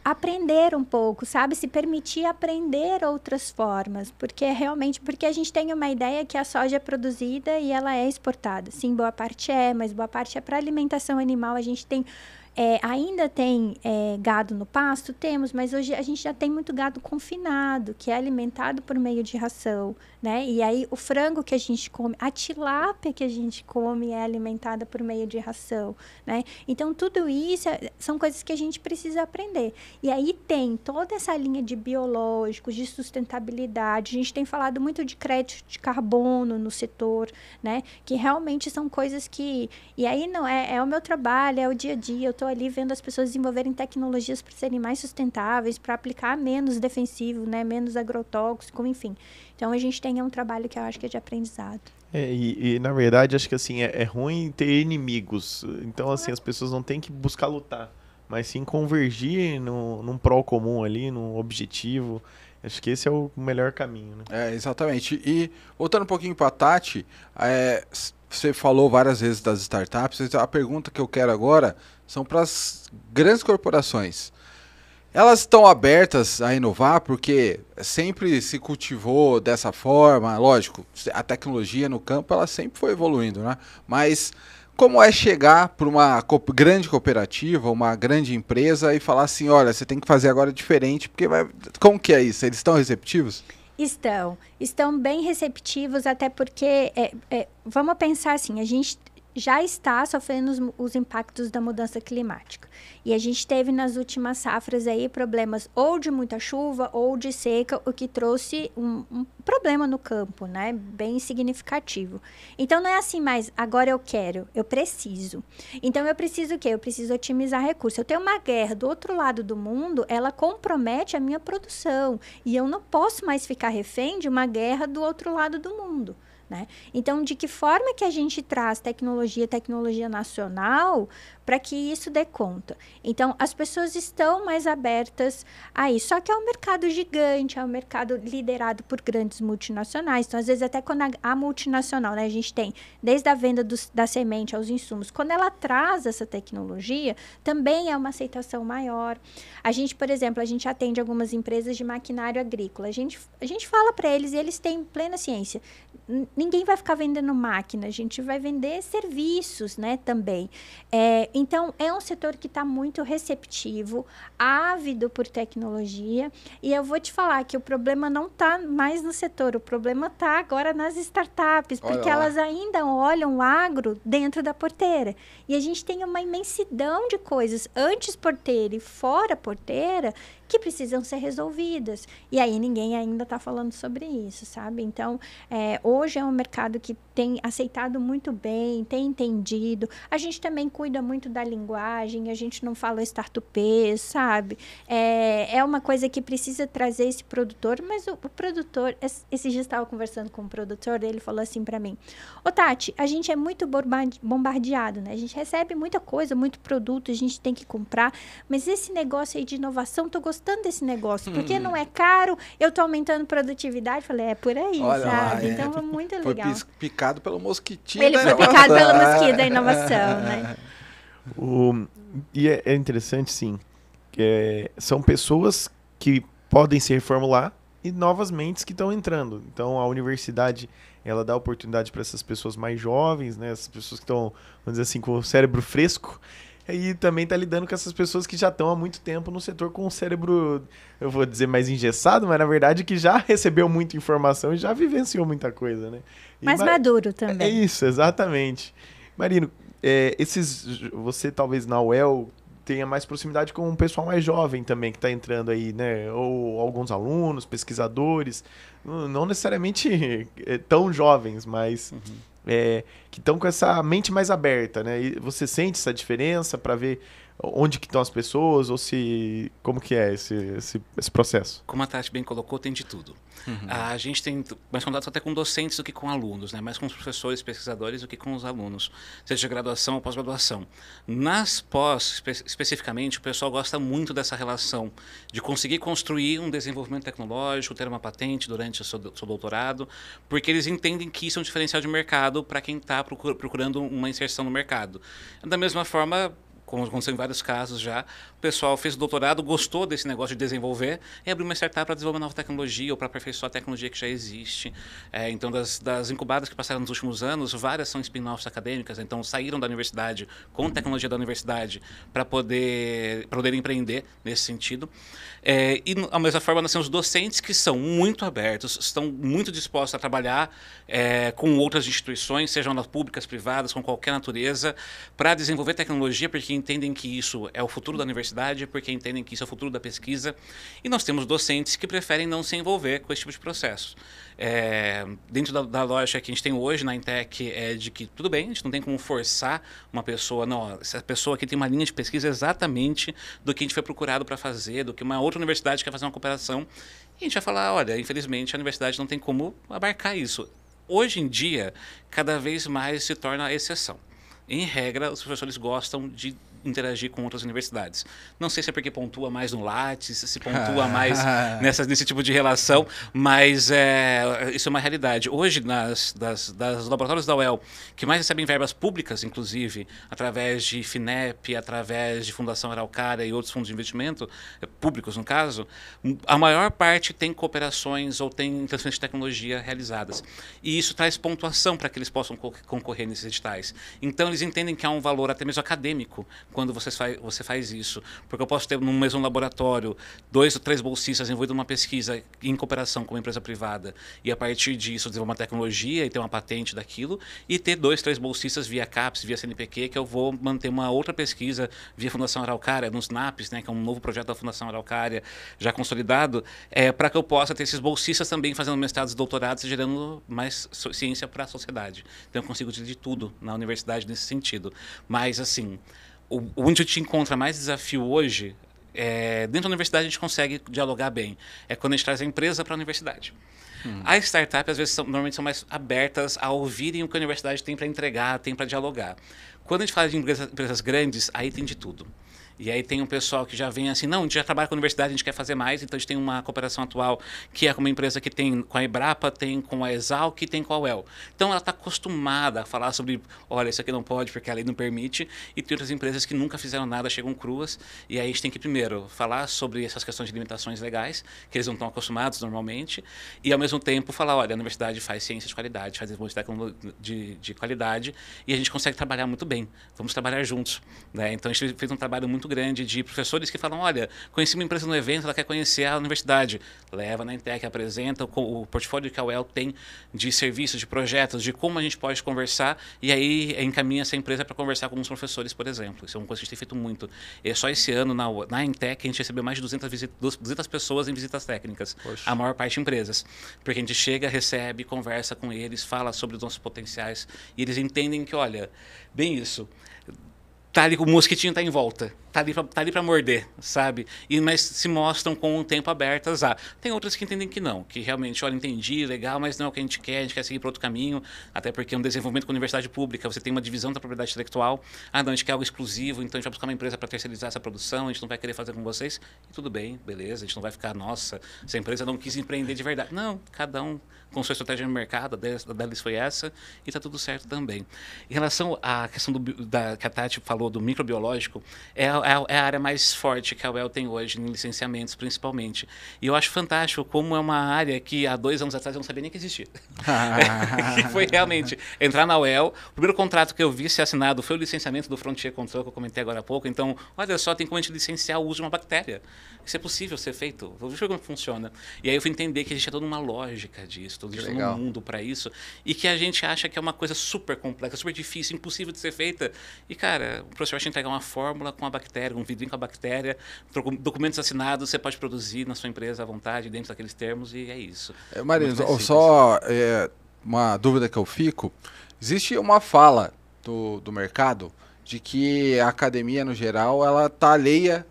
aprender um pouco, sabe? Se permitir aprender outras formas, porque a gente tem uma ideia que a soja é produzida e ela é exportada. Sim, boa parte mas boa parte é para alimentação animal. A gente tem ainda tem gado no pasto? Temos, mas hoje a gente já tem muito gado confinado, que é alimentado por meio de ração, né? E aí o frango que a gente come, a tilápia que a gente come é alimentada por meio de ração, né? Então, tudo isso são coisas que a gente precisa aprender. E aí tem toda essa linha de biológicos, de sustentabilidade. A gente tem falado muito de crédito de carbono no setor, né? Que realmente são coisas que... E aí não é o meu trabalho, é o dia a dia. Eu estou ali vendo as pessoas desenvolverem tecnologias para serem mais sustentáveis, para aplicar menos defensivo, né, menos agrotóxico, enfim. Então, a gente tem um trabalho que eu acho que é de aprendizado. E na verdade, acho que assim, é ruim ter inimigos. Então, assim, as pessoas não têm que buscar lutar, mas sim convergir num pró comum ali, num objetivo. Acho que esse é o melhor caminho, né? Exatamente. E voltando um pouquinho para a Tati, você falou várias vezes das startups, a pergunta que eu quero agora são para as grandes corporações. Elas estão abertas a inovar porque sempre se cultivou dessa forma, lógico, a tecnologia no campo ela sempre foi evoluindo, né? Mas como é chegar para uma grande cooperativa, uma grande empresa e falar assim, olha, você tem que fazer agora diferente, porque como que é isso? Eles estão receptivos? Estão bem receptivos, até porque, vamos pensar assim, a gente já está sofrendo os impactos da mudança climática. E a gente teve nas últimas safras aí problemas ou de muita chuva ou de seca, o que trouxe um problema no campo, né? Bem significativo. Então, não é assim, mas agora eu preciso. Então, eu preciso o quê? Eu preciso otimizar recursos. Eu tenho uma guerra do outro lado do mundo, ela compromete a minha produção. E eu não posso mais ficar refém de uma guerra do outro lado do mundo. Né? Então, de que forma que a gente traz tecnologia nacional para que isso dê conta? Então, as pessoas estão mais abertas a isso. Só que é um mercado gigante, é um mercado liderado por grandes multinacionais. Então, às vezes, até quando a multinacional, né, a gente tem desde a venda da semente aos insumos, quando ela traz essa tecnologia, também é uma aceitação maior. A gente, por exemplo, a gente atende algumas empresas de maquinário agrícola. A gente fala para eles e eles têm plena ciência. Ninguém vai ficar vendendo máquina, a gente vai vender serviços, né, também. Então, é um setor que está muito receptivo, ávido por tecnologia, e eu vou te falar que o problema não está mais no setor, o problema está agora nas startups, porque elas ainda olham o agro dentro da porteira. E a gente tem uma imensidão de coisas antes porteira e fora porteira que precisam ser resolvidas. E aí ninguém ainda está falando sobre isso, sabe? Então, hoje é um mercado que tem aceitado muito bem, tem entendido. A gente também cuida muito da linguagem, a gente não fala startupês, sabe? É uma coisa que precisa trazer esse produtor, mas o produtor... Esse dia eu estava conversando com um produtor, ele falou assim para mim, ô Tati, a gente é muito bombardeado, né? A gente recebe muita coisa, muito produto, a gente tem que comprar, mas esse negócio aí de inovação, tô gostando gostando desse negócio, porque não é caro, eu tô aumentando produtividade. Falei, é por aí, Olha lá, sabe? Então, foi muito Foi legal. picado pelo mosquitinho. Ele da foi inovação. picado pelo mosquito da inovação, né? E é interessante, sim, que são pessoas que podem se reformular e novas mentes que estão entrando. Então, a universidade, ela dá oportunidade para essas pessoas mais jovens, né? Essas pessoas que estão, vamos dizer assim, com o cérebro fresco. E também está lidando com essas pessoas que já estão há muito tempo no setor com o cérebro, eu vou dizer, mais engessado, mas na verdade que já recebeu muita informação e já vivenciou muita coisa, né? Mais maduro também. É isso, exatamente. Marino, você talvez na UEL tenha mais proximidade com um pessoal mais jovem também que está entrando aí, né? Ou alguns alunos, pesquisadores, não necessariamente tão jovens, mas que estão com essa mente mais aberta, né? E você sente essa diferença para ver onde que estão as pessoas ou se como que é esse processo? Como a Tati bem colocou, tem de tudo. A gente tem mais contato até com docentes do que com alunos, né? Mais com os professores, pesquisadores do que com os alunos, seja de graduação ou pós-graduação. Nas pós, especificamente, o pessoal gosta muito dessa relação de conseguir construir um desenvolvimento tecnológico, ter uma patente durante o seu doutorado, porque eles entendem que isso é um diferencial de mercado para quem está procurando uma inserção no mercado. Da mesma forma, como aconteceu em vários casos já, o pessoal fez o doutorado, gostou desse negócio de desenvolver e abriu uma startup para desenvolver nova tecnologia ou para aperfeiçoar a tecnologia que já existe. Então, das incubadas que passaram nos últimos anos, várias são spin-offs acadêmicas, então saíram da universidade com tecnologia da universidade para poder empreender nesse sentido. E, da mesma forma, nós temos docentes que são muito abertos, estão muito dispostos a trabalhar com outras instituições, sejam elas públicas, privadas, com qualquer natureza, para desenvolver tecnologia, porque entendem que isso é o futuro da universidade, porque entendem que isso é o futuro da pesquisa. E nós temos docentes que preferem não se envolver com esse tipo de processo. Dentro da lógica que a gente tem hoje na Intec é de que tudo bem, a gente não tem como forçar uma pessoa, não, essa pessoa aqui tem uma linha de pesquisa exatamente do que a gente foi procurado para fazer, do que uma outra universidade quer fazer uma cooperação, e a gente vai falar, olha, infelizmente a universidade não tem como abarcar isso. Hoje em dia, cada vez mais se torna a exceção. Em regra, os professores gostam de interagir com outras universidades. Não sei se é porque pontua mais no Lattes, se pontua mais nesse tipo de relação, mas isso é uma realidade. Hoje, das laboratórios da UEL, que mais recebem verbas públicas, inclusive, através de FINEP, através de Fundação Araucária e outros fundos de investimento, públicos no caso, a maior parte tem cooperações ou tem transferência de tecnologia realizadas. E isso traz pontuação para que eles possam concorrer nesses editais. Então, eles entendem que há um valor até mesmo acadêmico quando você faz isso. Porque eu posso ter no mesmo laboratório 2 ou 3 bolsistas envolvidos numa pesquisa em cooperação com uma empresa privada e a partir disso desenvolver uma tecnologia e ter uma patente daquilo e ter 2, 3 bolsistas via CAPES, via CNPq, que eu vou manter uma outra pesquisa via Fundação Araucária, nos NAPs, né, que é um novo projeto da Fundação Araucária já consolidado, para que eu possa ter esses bolsistas também fazendo mestrados e doutorados e gerando mais ciência para a sociedade. Então eu consigo dividir tudo na universidade nesse sentido. Mas, assim, onde a gente encontra mais desafio hoje, dentro da universidade a gente consegue dialogar bem. É quando a gente traz a empresa para a universidade. As startups, às vezes, normalmente são mais abertas a ouvirem o que a universidade tem para entregar, tem para dialogar. Quando a gente fala de empresas grandes, aí tem de tudo. E aí tem um pessoal que já vem assim, não, a gente já trabalha com a universidade, a gente quer fazer mais, então a gente tem uma cooperação atual que é com uma empresa que tem com a Embrapa, tem com a Exalc e tem com a UEL. Então ela está acostumada a falar sobre, olha, isso aqui não pode porque a lei não permite, e tem outras empresas que nunca fizeram nada, chegam cruas, e aí a gente tem que primeiro falar sobre essas questões de limitações legais, que eles não estão acostumados normalmente, e ao mesmo tempo falar, olha, a universidade faz ciência de qualidade, faz desenvolvimento de qualidade, e a gente consegue trabalhar muito bem, vamos trabalhar juntos, né? Então a gente fez um trabalho muito grande de professores que falam, olha, conheci uma empresa no evento, ela quer conhecer a universidade. Leva na Intec, apresenta o portfólio que a UEL tem de serviços, de projetos, de como a gente pode conversar e aí encaminha essa empresa para conversar com os professores, por exemplo. Isso é uma coisa que a gente tem feito muito. Só esse ano, na Intec, a gente recebeu mais de 200 pessoas em visitas técnicas. Poxa. A maior parte empresas. Porque a gente chega, recebe, conversa com eles, fala sobre os nossos potenciais e eles entendem que, olha, bem isso, tá ali, o mosquitinho está em volta. tá ali para morder, sabe? Mas se mostram com o tempo abertas a. Tem outras que entendem que não, que realmente, olha, entendi, legal, mas não é o que a gente quer seguir para outro caminho, até porque um desenvolvimento com a universidade pública, você tem uma divisão da propriedade intelectual, não, a gente quer algo exclusivo, então a gente vai buscar uma empresa para terceirizar essa produção, a gente não vai querer fazer com vocês, e tudo bem, beleza, a gente não vai ficar, nossa, essa empresa não quis empreender de verdade. Não, cada um com sua estratégia no mercado, a deles foi essa, e está tudo certo também. Em relação à questão que a Tati falou do microbiológico, é a área mais forte que a UEL tem hoje, em licenciamentos principalmente. E eu acho fantástico como é uma área que há 2 anos atrás eu não sabia nem que existia. Que foi realmente entrar na UEL. O primeiro contrato que eu vi ser assinado foi o licenciamento do Frontier Control, que eu comentei agora há pouco. Então, olha só, tem como a gente licenciar o uso de uma bactéria. Isso é possível ser feito. Vou ver como funciona. E aí eu fui entender que existe toda uma lógica disso, todo um mundo para isso, e que a gente acha que é uma coisa super complexa, super difícil, impossível de ser feita. E, cara, o professor vai te entregar uma fórmula com a bactéria, um vidrinho com a bactéria, documentos assinados, você pode produzir na sua empresa à vontade, dentro daqueles termos, e é isso. Marina, só uma dúvida que eu fico. Existe uma fala do mercado de que a academia, no geral, ela está alheia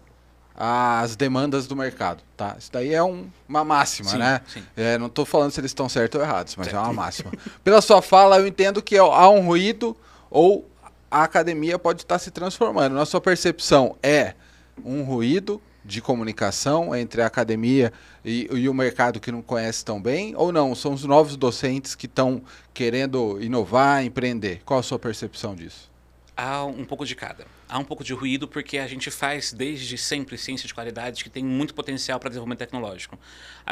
às demandas do mercado, tá? Isso daí é uma máxima, sim, né? Sim. Não estou falando se eles estão certos ou errados, mas certo. É uma máxima. Pela sua fala, eu entendo que há um ruído ou a academia pode estar se transformando. Na sua percepção, é um ruído de comunicação entre a academia e o mercado que não conhece tão bem, ou não? São os novos docentes que estão querendo inovar, empreender? Qual a sua percepção disso? Há um pouco de cada. Há um pouco de ruído porque a gente faz desde sempre ciência de qualidade que tem muito potencial para desenvolvimento tecnológico.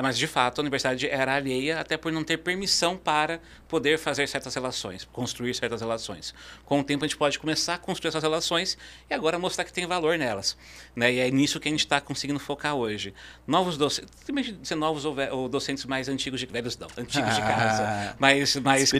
Mas, de fato, a universidade era alheia até por não ter permissão para poder fazer certas relações, construir certas relações. Com o tempo, a gente pode começar a construir essas relações e agora mostrar que tem valor nelas. Né? E é nisso que a gente está conseguindo focar hoje. Novos docentes, dizer novos ou docentes mais antigos velhos não, antigos de casa, mais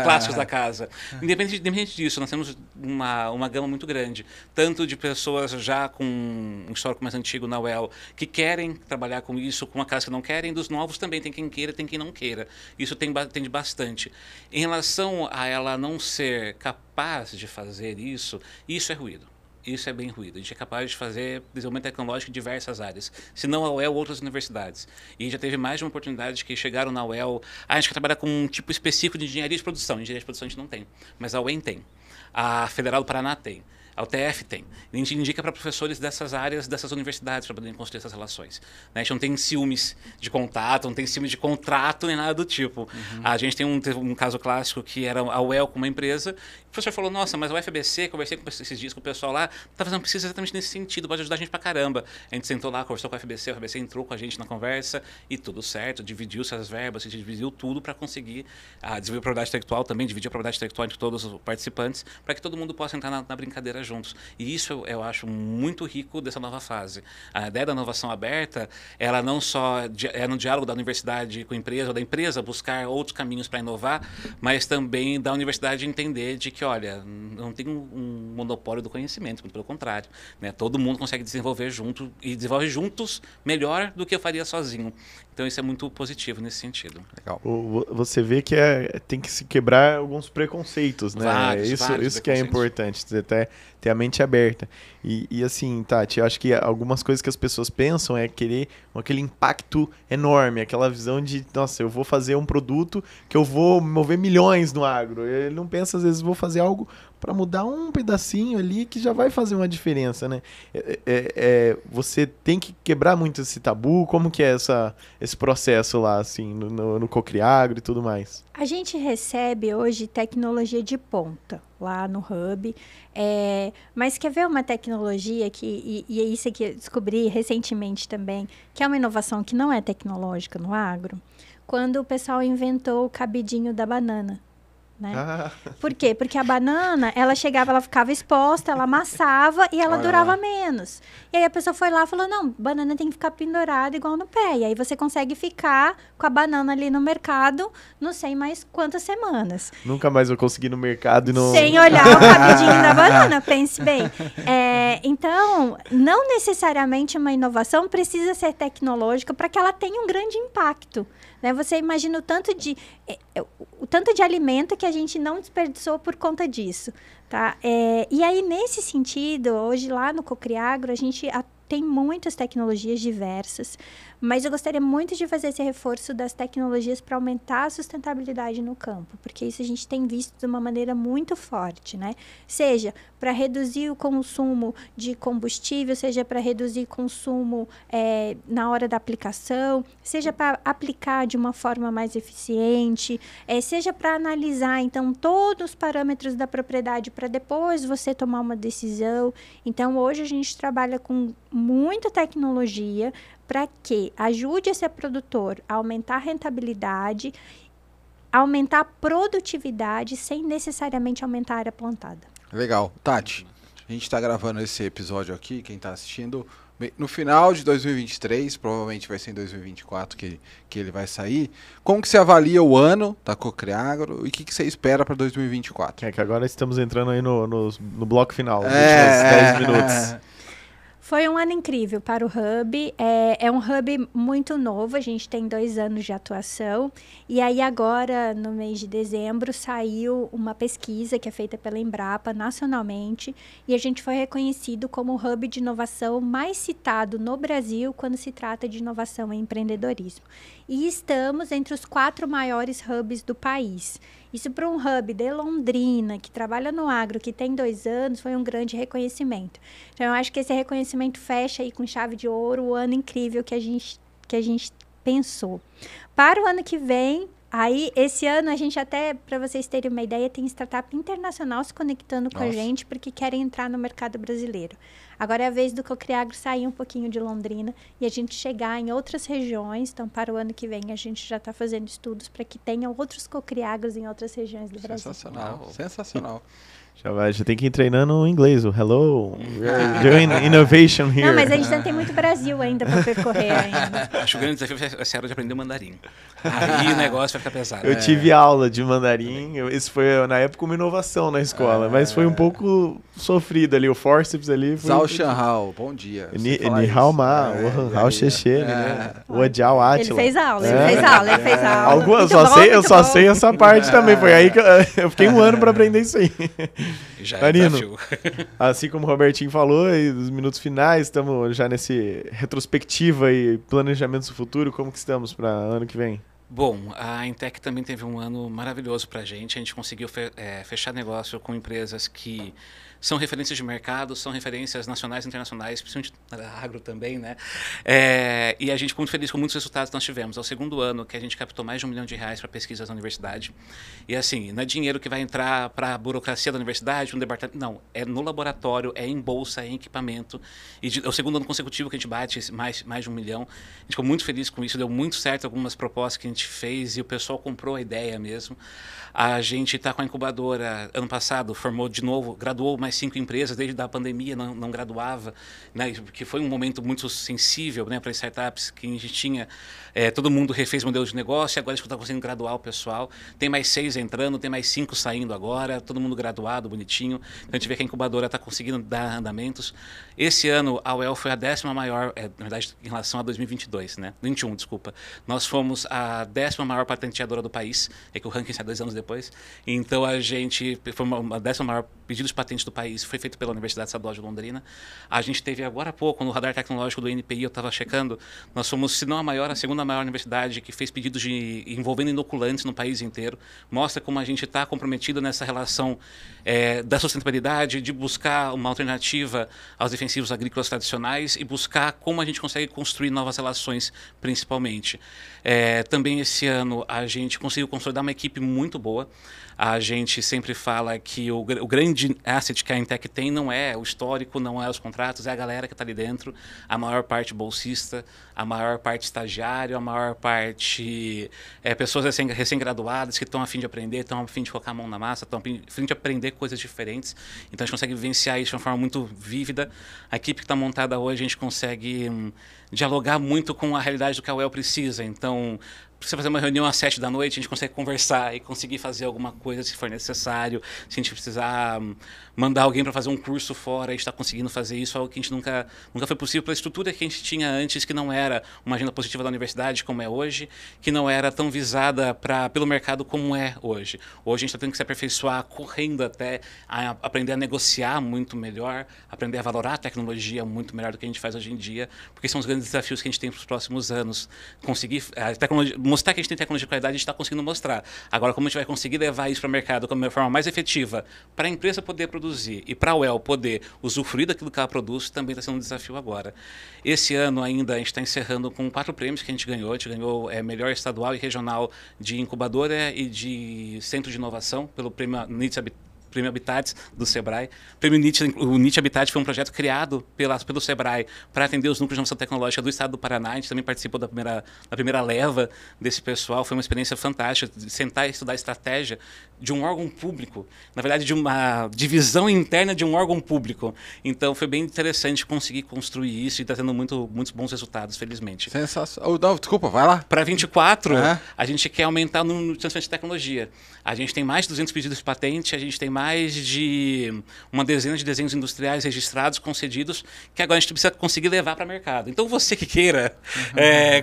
clássicos da casa. Independente disso, nós temos uma gama muito grande, tanto de pessoas já com um histórico mais antigo na UEL, que querem trabalhar com isso, com aquelas que não querem, dos novos também, tem quem queira, tem quem não queira. Isso tem bastante. Em relação a ela não ser capaz de fazer isso é ruído. Isso é bem ruído. A gente é capaz de fazer desenvolvimento tecnológico em diversas áreas. Se não a UEL, outras universidades. E já teve mais de uma oportunidade que chegaram na UEL. A gente quer trabalhar com um tipo específico de engenharia de produção. Engenharia de produção a gente não tem, mas a UEM tem. A Federal do Paraná tem. A UTF tem. A gente indica para professores dessas áreas, dessas universidades, para poderem construir essas relações. Né? A gente não tem ciúmes de contato, não tem ciúmes de contrato, nem nada do tipo. Uhum. A gente tem um caso clássico que era a UEL com uma empresa. O professor falou, nossa, mas a UFBC, conversei esses dias com o pessoal lá, está fazendo pesquisa exatamente nesse sentido, pode ajudar a gente pra caramba. A gente sentou lá, conversou com a UFBC entrou com a gente na conversa e tudo certo, dividiu-se as verbas, a gente dividiu tudo para conseguir desenvolver a propriedade intelectual também, dividir a propriedade intelectual entre todos os participantes, para que todo mundo possa entrar na brincadeira juntos. E isso eu acho muito rico dessa nova fase. A ideia da inovação aberta, ela não só é no diálogo da universidade com a empresa, ou da empresa buscar outros caminhos para inovar, mas também da universidade entender de que, olha, não tem um monopólio do conhecimento, muito pelo contrário. Né? Todo mundo consegue desenvolver junto e desenvolve juntos melhor do que eu faria sozinho. Então isso é muito positivo nesse sentido. Legal. Você vê que tem que se quebrar alguns preconceitos, né? Isso que é importante, até ter a mente aberta. E assim, Tati, eu acho que algumas coisas que as pessoas pensam é querer aquele impacto enorme, aquela visão de, nossa, eu vou fazer um produto que eu vou mover milhões no agro. Ele não pensa, às vezes, vou fazer algo para mudar um pedacinho ali que já vai fazer uma diferença, né? Você tem que quebrar muito esse tabu. Como que é esse processo lá, assim, no Cocriagro e tudo mais? A gente recebe hoje tecnologia de ponta lá no Hub, mas quer ver uma tecnologia que, e é isso que eu descobri recentemente também, que é uma inovação que não é tecnológica no agro, quando o pessoal inventou o cabidinho da banana. Né? Por quê? Porque a banana, ela chegava, ela ficava exposta, ela amassava e ela durava menos. E aí a pessoa foi lá e falou, não, banana tem que ficar pendurada igual no pé. E aí você consegue ficar com a banana ali no mercado, não sei mais quantas semanas. Nunca mais vou conseguir ir no mercado e não... Sem olhar o cabidinho da banana, pense bem. Então, não necessariamente uma inovação precisa ser tecnológica para que ela tenha um grande impacto. Né? Você imagina o tanto de alimento que a gente não desperdiçou por conta disso. Tá? E aí, nesse sentido, hoje lá no Cocriagro, a gente tem muitas tecnologias diversas, mas eu gostaria muito de fazer esse reforço das tecnologias para aumentar a sustentabilidade no campo, porque isso a gente tem visto de uma maneira muito forte, né? Seja para reduzir o consumo de combustível, seja para reduzir consumo na hora da aplicação, seja para aplicar de uma forma mais eficiente, seja para analisar, então, todos os parâmetros da propriedade para depois você tomar uma decisão. Então, hoje a gente trabalha com muita tecnologia para que ajude esse produtor a aumentar a rentabilidade, aumentar a produtividade, sem necessariamente aumentar a área plantada. Legal. Tati, a gente está gravando esse episódio aqui, quem está assistindo, no final de 2023, provavelmente vai ser em 2024 que ele vai sair. Como que você avalia o ano da Cocriagro e o que você espera para 2024? Que agora estamos entrando aí no bloco final, nos últimos 10 minutos. Foi um ano incrível para o Hub. É um hub muito novo, a gente tem 2 anos de atuação. E aí agora, no mês de dezembro, saiu uma pesquisa que é feita pela Embrapa nacionalmente. E a gente foi reconhecido como o hub de inovação mais citado no Brasil quando se trata de inovação e empreendedorismo. E estamos entre os 4 maiores hubs do país. Isso para um hub de Londrina, que trabalha no agro, que tem 2 anos, foi um grande reconhecimento. Então, eu acho que esse reconhecimento fecha aí com chave de ouro o ano incrível que a gente pensou. Para o ano que vem, aí, esse ano, a gente até, para vocês terem uma ideia, tem startup internacional se conectando com a gente, porque querem entrar no mercado brasileiro. Agora é a vez do Cocriagro sair um pouquinho de Londrina e a gente chegar em outras regiões. Então, para o ano que vem, a gente já está fazendo estudos para que tenham outros Cocriagros em outras regiões do Brasil. Sensacional, sensacional. Já tem que ir treinando o inglês, o hello, we're doing innovation here. Não, mas a gente ainda tem muito Brasil ainda para percorrer ainda. Acho que o grande desafio vai ser a hora de aprender o mandarim. Aí o negócio vai ficar pesado. Eu tive aula de mandarim, isso foi na época uma inovação na escola, mas foi um pouco sofrido ali, o forceps ali. Zhao Shanhao, bom dia. Ni Hao Ma, Hao Xexê, né? O Jiao Atila. Ele fez aula, ele fez aula. Eu só sei essa parte também, foi aí que eu fiquei 1 ano para aprender isso aí. Já Marino, assim como o Robertinho falou, aí, nos minutos finais, estamos já nesse retrospectiva e planejamento do futuro, como que estamos para ano que vem? Bom, a Intec também teve um ano maravilhoso para a gente conseguiu fechar negócio com empresas que são referências de mercado, são referências nacionais e internacionais, principalmente na agro também, né? E a gente ficou muito feliz com muitos resultados que nós tivemos. É o 2º ano que a gente captou mais de R$1 milhão para pesquisas na universidade. E assim, não é dinheiro que vai entrar para a burocracia da universidade, no departamento, não. É no laboratório, é em bolsa, é em equipamento. E é o 2º ano consecutivo que a gente bate mais de R$1 milhão. A gente ficou muito feliz com isso, deu muito certo algumas propostas que a gente fez e o pessoal comprou a ideia mesmo. A gente está com a incubadora, ano passado, formou de novo, graduou mais 5 empresas, desde a pandemia não graduava, né, porque foi um momento muito sensível, né, para startups, que a gente tinha, todo mundo refez o modelo de negócio, e agora a gente está conseguindo graduar o pessoal. Tem mais 6 entrando, tem mais 5 saindo agora, todo mundo graduado, bonitinho. Então a gente vê que a incubadora está conseguindo dar andamentos. Esse ano a UEL foi a 10ª maior, na verdade, em relação a 2022, né? 21, desculpa. Nós fomos a 10ª maior patenteadora do país, que o ranking sai 2 anos depois. Então a gente foi uma 10ª maior pedido de patente do país, foi feito pela Universidade Estadual de Londrina. A gente teve agora há pouco, no radar tecnológico do NPI, eu estava checando, nós somos, se não a maior, a 2ª maior universidade que fez pedidos envolvendo inoculantes no país inteiro. Mostra como a gente está comprometido nessa relação da sustentabilidade, de buscar uma alternativa aos defensivos agrícolas tradicionais e buscar como a gente consegue construir novas relações, principalmente. Também esse ano a gente conseguiu consolidar uma equipe muito boa. A gente sempre fala que o grande asset que a Intec tem não é o histórico, não é os contratos, é a galera que está ali dentro, a maior parte bolsista, a maior parte estagiário, a maior parte pessoas recém-graduadas que estão a fim de aprender, estão a fim de colocar a mão na massa, estão a fim de aprender coisas diferentes. Então a gente consegue vivenciar isso de uma forma muito vívida. A equipe que está montada hoje, a gente consegue dialogar muito com a realidade do que a UEL precisa. Então, você fazer uma reunião às 7 da noite, a gente consegue conversar e conseguir fazer alguma coisa se for necessário. Se a gente precisar mandar alguém para fazer um curso fora, a gente está conseguindo fazer isso, algo que a gente nunca foi possível pela estrutura que a gente tinha antes, que não era uma agenda positiva da universidade como é hoje, que não era tão visada pelo mercado como é hoje. Hoje a gente está tendo que se aperfeiçoar, correndo até a aprender a negociar muito melhor, aprender a valorar a tecnologia muito melhor do que a gente faz hoje em dia, porque são os grandes desafios que a gente tem para os próximos anos. Conseguir mostrar que a gente tem tecnologia de qualidade, a gente está conseguindo mostrar. Agora, como a gente vai conseguir levar isso para o mercado de uma forma mais efetiva, para a empresa poder produzir e para a UEL poder usufruir daquilo que ela produz, também está sendo um desafio agora. Esse ano ainda a gente está encerrando com 4 prêmios que a gente ganhou. A gente ganhou melhor estadual e regional de incubadora e de centro de inovação pelo prêmio Prêmio Habitats do Sebrae. O NIT Habitat foi um projeto criado pelo Sebrae para atender os núcleos de inovação tecnológica do estado do Paraná. A gente também participou da primeira leva desse pessoal. Foi uma experiência fantástica, de sentar e estudar a estratégia de um órgão público, na verdade de uma divisão interna de um órgão público. Então foi bem interessante conseguir construir isso e está tendo muitos bons resultados, felizmente. Sensacional. Não, desculpa, vai lá. Para 24, a gente quer aumentar o número de transferência de tecnologia. A gente tem mais de 200 pedidos de patente, a gente tem mais de uma dezena de desenhos industriais registrados, concedidos, que agora a gente precisa conseguir levar para o mercado. Então, você que queira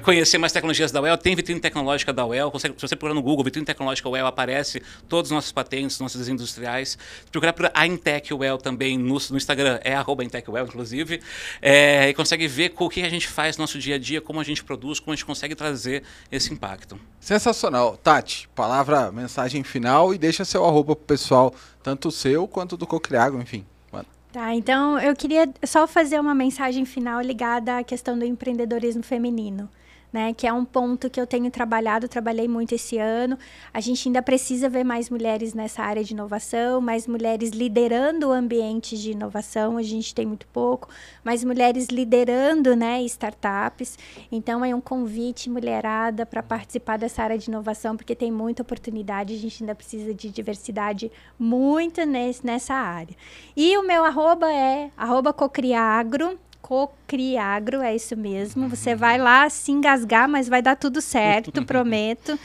conhecer mais tecnologias da UEL, tem vitrine tecnológica da UEL. Se você procurar no Google, vitrine tecnológica UEL, aparece todos os nossos patentes, nossos desenhos industriais. Se procurar por a Intec UEL também no Instagram, é @IntecUEL, inclusive, e consegue ver o que a gente faz no nosso dia a dia, como a gente produz, como a gente consegue trazer esse impacto. Sensacional. Tati, palavra, mensagem final e deixa seu arroba pro pessoal, tanto o seu quanto do Cocriago, enfim. Mano. Tá, então eu queria só fazer uma mensagem final ligada à questão do empreendedorismo feminino, né, que é um ponto que eu tenho trabalhei muito esse ano. A gente ainda precisa ver mais mulheres nessa área de inovação, mais mulheres liderando ambientes de inovação, a gente tem muito pouco, mais mulheres liderando, né, startups. Então é um convite, mulherada, para participar dessa área de inovação, porque tem muita oportunidade, a gente ainda precisa de diversidade muito nessa área. E o meu arroba é @Cocriagro. Cocriagro, é isso mesmo. Você vai lá se engasgar, mas vai dar tudo certo, prometo.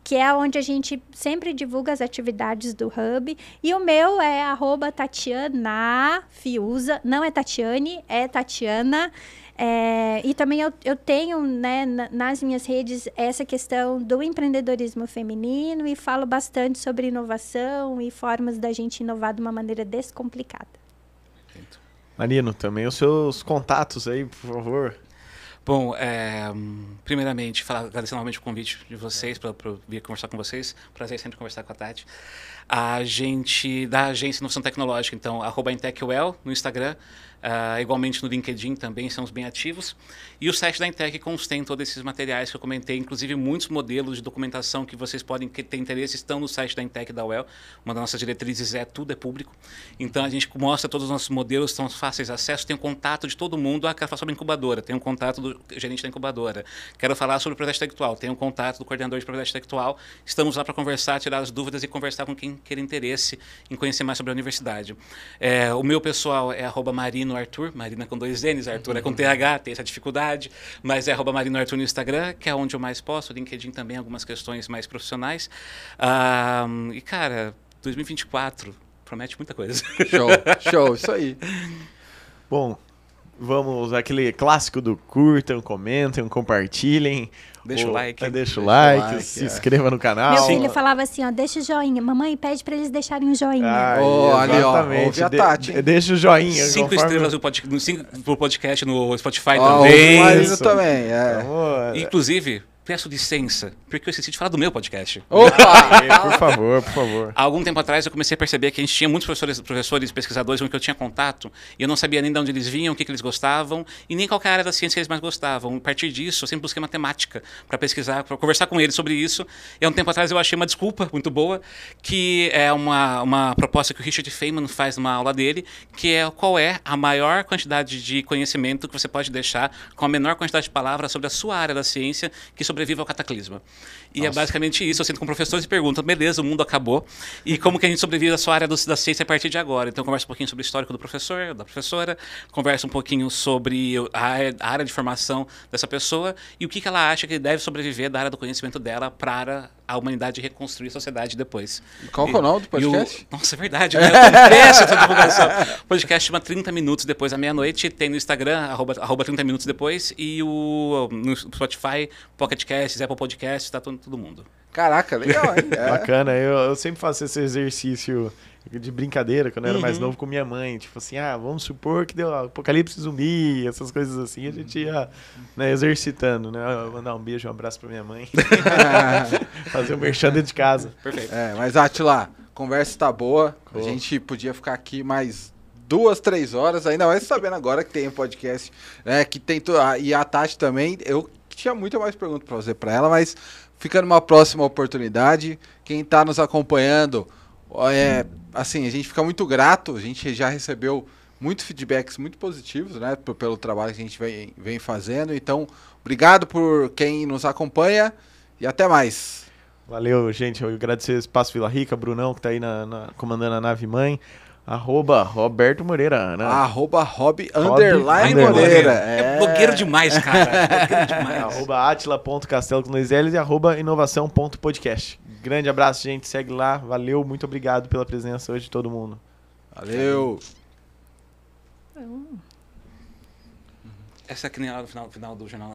Que é onde a gente sempre divulga as atividades do Hub. E o meu é @Tatiana Fiuza. Não é Tatiane, é Tatiana. E também eu tenho, né, nas minhas redes essa questão do empreendedorismo feminino e falo bastante sobre inovação e formas da gente inovar de uma maneira descomplicada. Marino, também os seus contatos aí, por favor. Bom, primeiramente, agradecer novamente o convite de vocês para vir conversar com vocês. Prazer sempre conversar com a Tati. A gente, da Agência de Inovação Tecnológica, então, @IntecUEL no Instagram. Igualmente no LinkedIn também somos bem ativos. E o site da Intec contém todos esses materiais que eu comentei, inclusive muitos modelos de documentação que vocês podem ter interesse estão no site da Intec da UEL. Uma das nossas diretrizes tudo é público. Então a gente mostra todos os nossos modelos, são fáceis de acesso, tem um contato de todo mundo. Quero falar sobre a incubadora, tem um contato do gerente da incubadora. Quero falar sobre o projeto intelectual, tem um contato do coordenador de projeto intelectual. Estamos lá para conversar, tirar as dúvidas e conversar com quem quer interesse em conhecer mais sobre a universidade. O meu pessoal é @Marino Arthur, Marina com 2 N's, Arthur é com TH, tem essa dificuldade, mas é @Marino Arthur no Instagram, que é onde eu mais posto, LinkedIn também, algumas questões mais profissionais. E, cara, 2024 promete muita coisa. Show, isso aí. Bom, vamos aquele clássico do curtam, comentem, compartilhem. Deixa o like. Deixa o like, se inscreva no canal. Meu filho falava assim, ó, deixa o joinha. Mamãe, pede pra eles deixarem um joinha. Ali, ó, ouve a Tati. Deixa o joinha. 5 estrelas pro podcast no Spotify também. O Marino também, Inclusive, peço licença, porque eu esqueci de falar do meu podcast. Opa! Por favor, por favor. Há algum tempo atrás eu comecei a perceber que a gente tinha muitos professores, pesquisadores com que eu tinha contato, e eu não sabia nem de onde eles vinham, o que eles gostavam, e nem qual área da ciência que eles mais gostavam. A partir disso, eu sempre busquei matemática para pesquisar, para conversar com eles sobre isso. E há um tempo atrás eu achei uma desculpa muito boa, que é uma proposta que o Richard Feynman faz numa aula dele, que é qual é a maior quantidade de conhecimento que você pode deixar com a menor quantidade de palavras sobre a sua área da ciência, que isso sobrevive ao cataclisma. E é basicamente isso. Eu sento com professores e pergunto, beleza, o mundo acabou, e como que a gente sobrevive à sua área da ciência a partir de agora? Então, eu converso um pouquinho sobre o histórico do professor, da professora, converso um pouquinho sobre a área de formação dessa pessoa e o que ela acha que deve sobreviver da área do conhecimento dela para a humanidade reconstruir a sociedade depois. Qual que é o nome do podcast? Nossa, é verdade. Eu tô péssimo essa divulgação. O podcast chama 30 Minutos Depois da Meia-Noite. Tem no Instagram, arroba 30 Minutos Depois. E no Spotify, Pocket Casts, Apple Podcasts, tá todo mundo. Caraca, legal, hein? Bacana. Eu sempre faço esse exercício de brincadeira, quando eu era mais novo, com minha mãe. Tipo assim, vamos supor que deu apocalipse zumbi, essas coisas assim. A gente ia, né, exercitando, né? Mandar um beijo, um abraço pra minha mãe. Fazer o merchan dentro de casa. Perfeito. Mas, Átila, conversa tá boa. A gente podia ficar aqui mais 2, 3 horas, ainda mais sabendo agora que tem um podcast, né, que tem e a Tati também. Eu tinha muito mais perguntas pra fazer pra ela, mas fica numa próxima oportunidade. Quem tá nos acompanhando, assim, a gente fica muito grato. A gente já recebeu muitos feedbacks muito positivos, né, pelo trabalho que a gente vem fazendo. Então, obrigado por quem nos acompanha e até mais. Valeu, gente. Eu agradecer o Espaço Vila Rica, Brunão, que tá aí comandando a nave mãe. @Roberto Moreira, né? @Rob_Moreira. É blogueiro demais, cara. Blogueiro demais. @atila.castelo com 2 L's e @inovação.podcast. Grande abraço, gente. Segue lá. Valeu. Muito obrigado pela presença hoje de todo mundo. Valeu. Essa é que nem lá no final do jornal.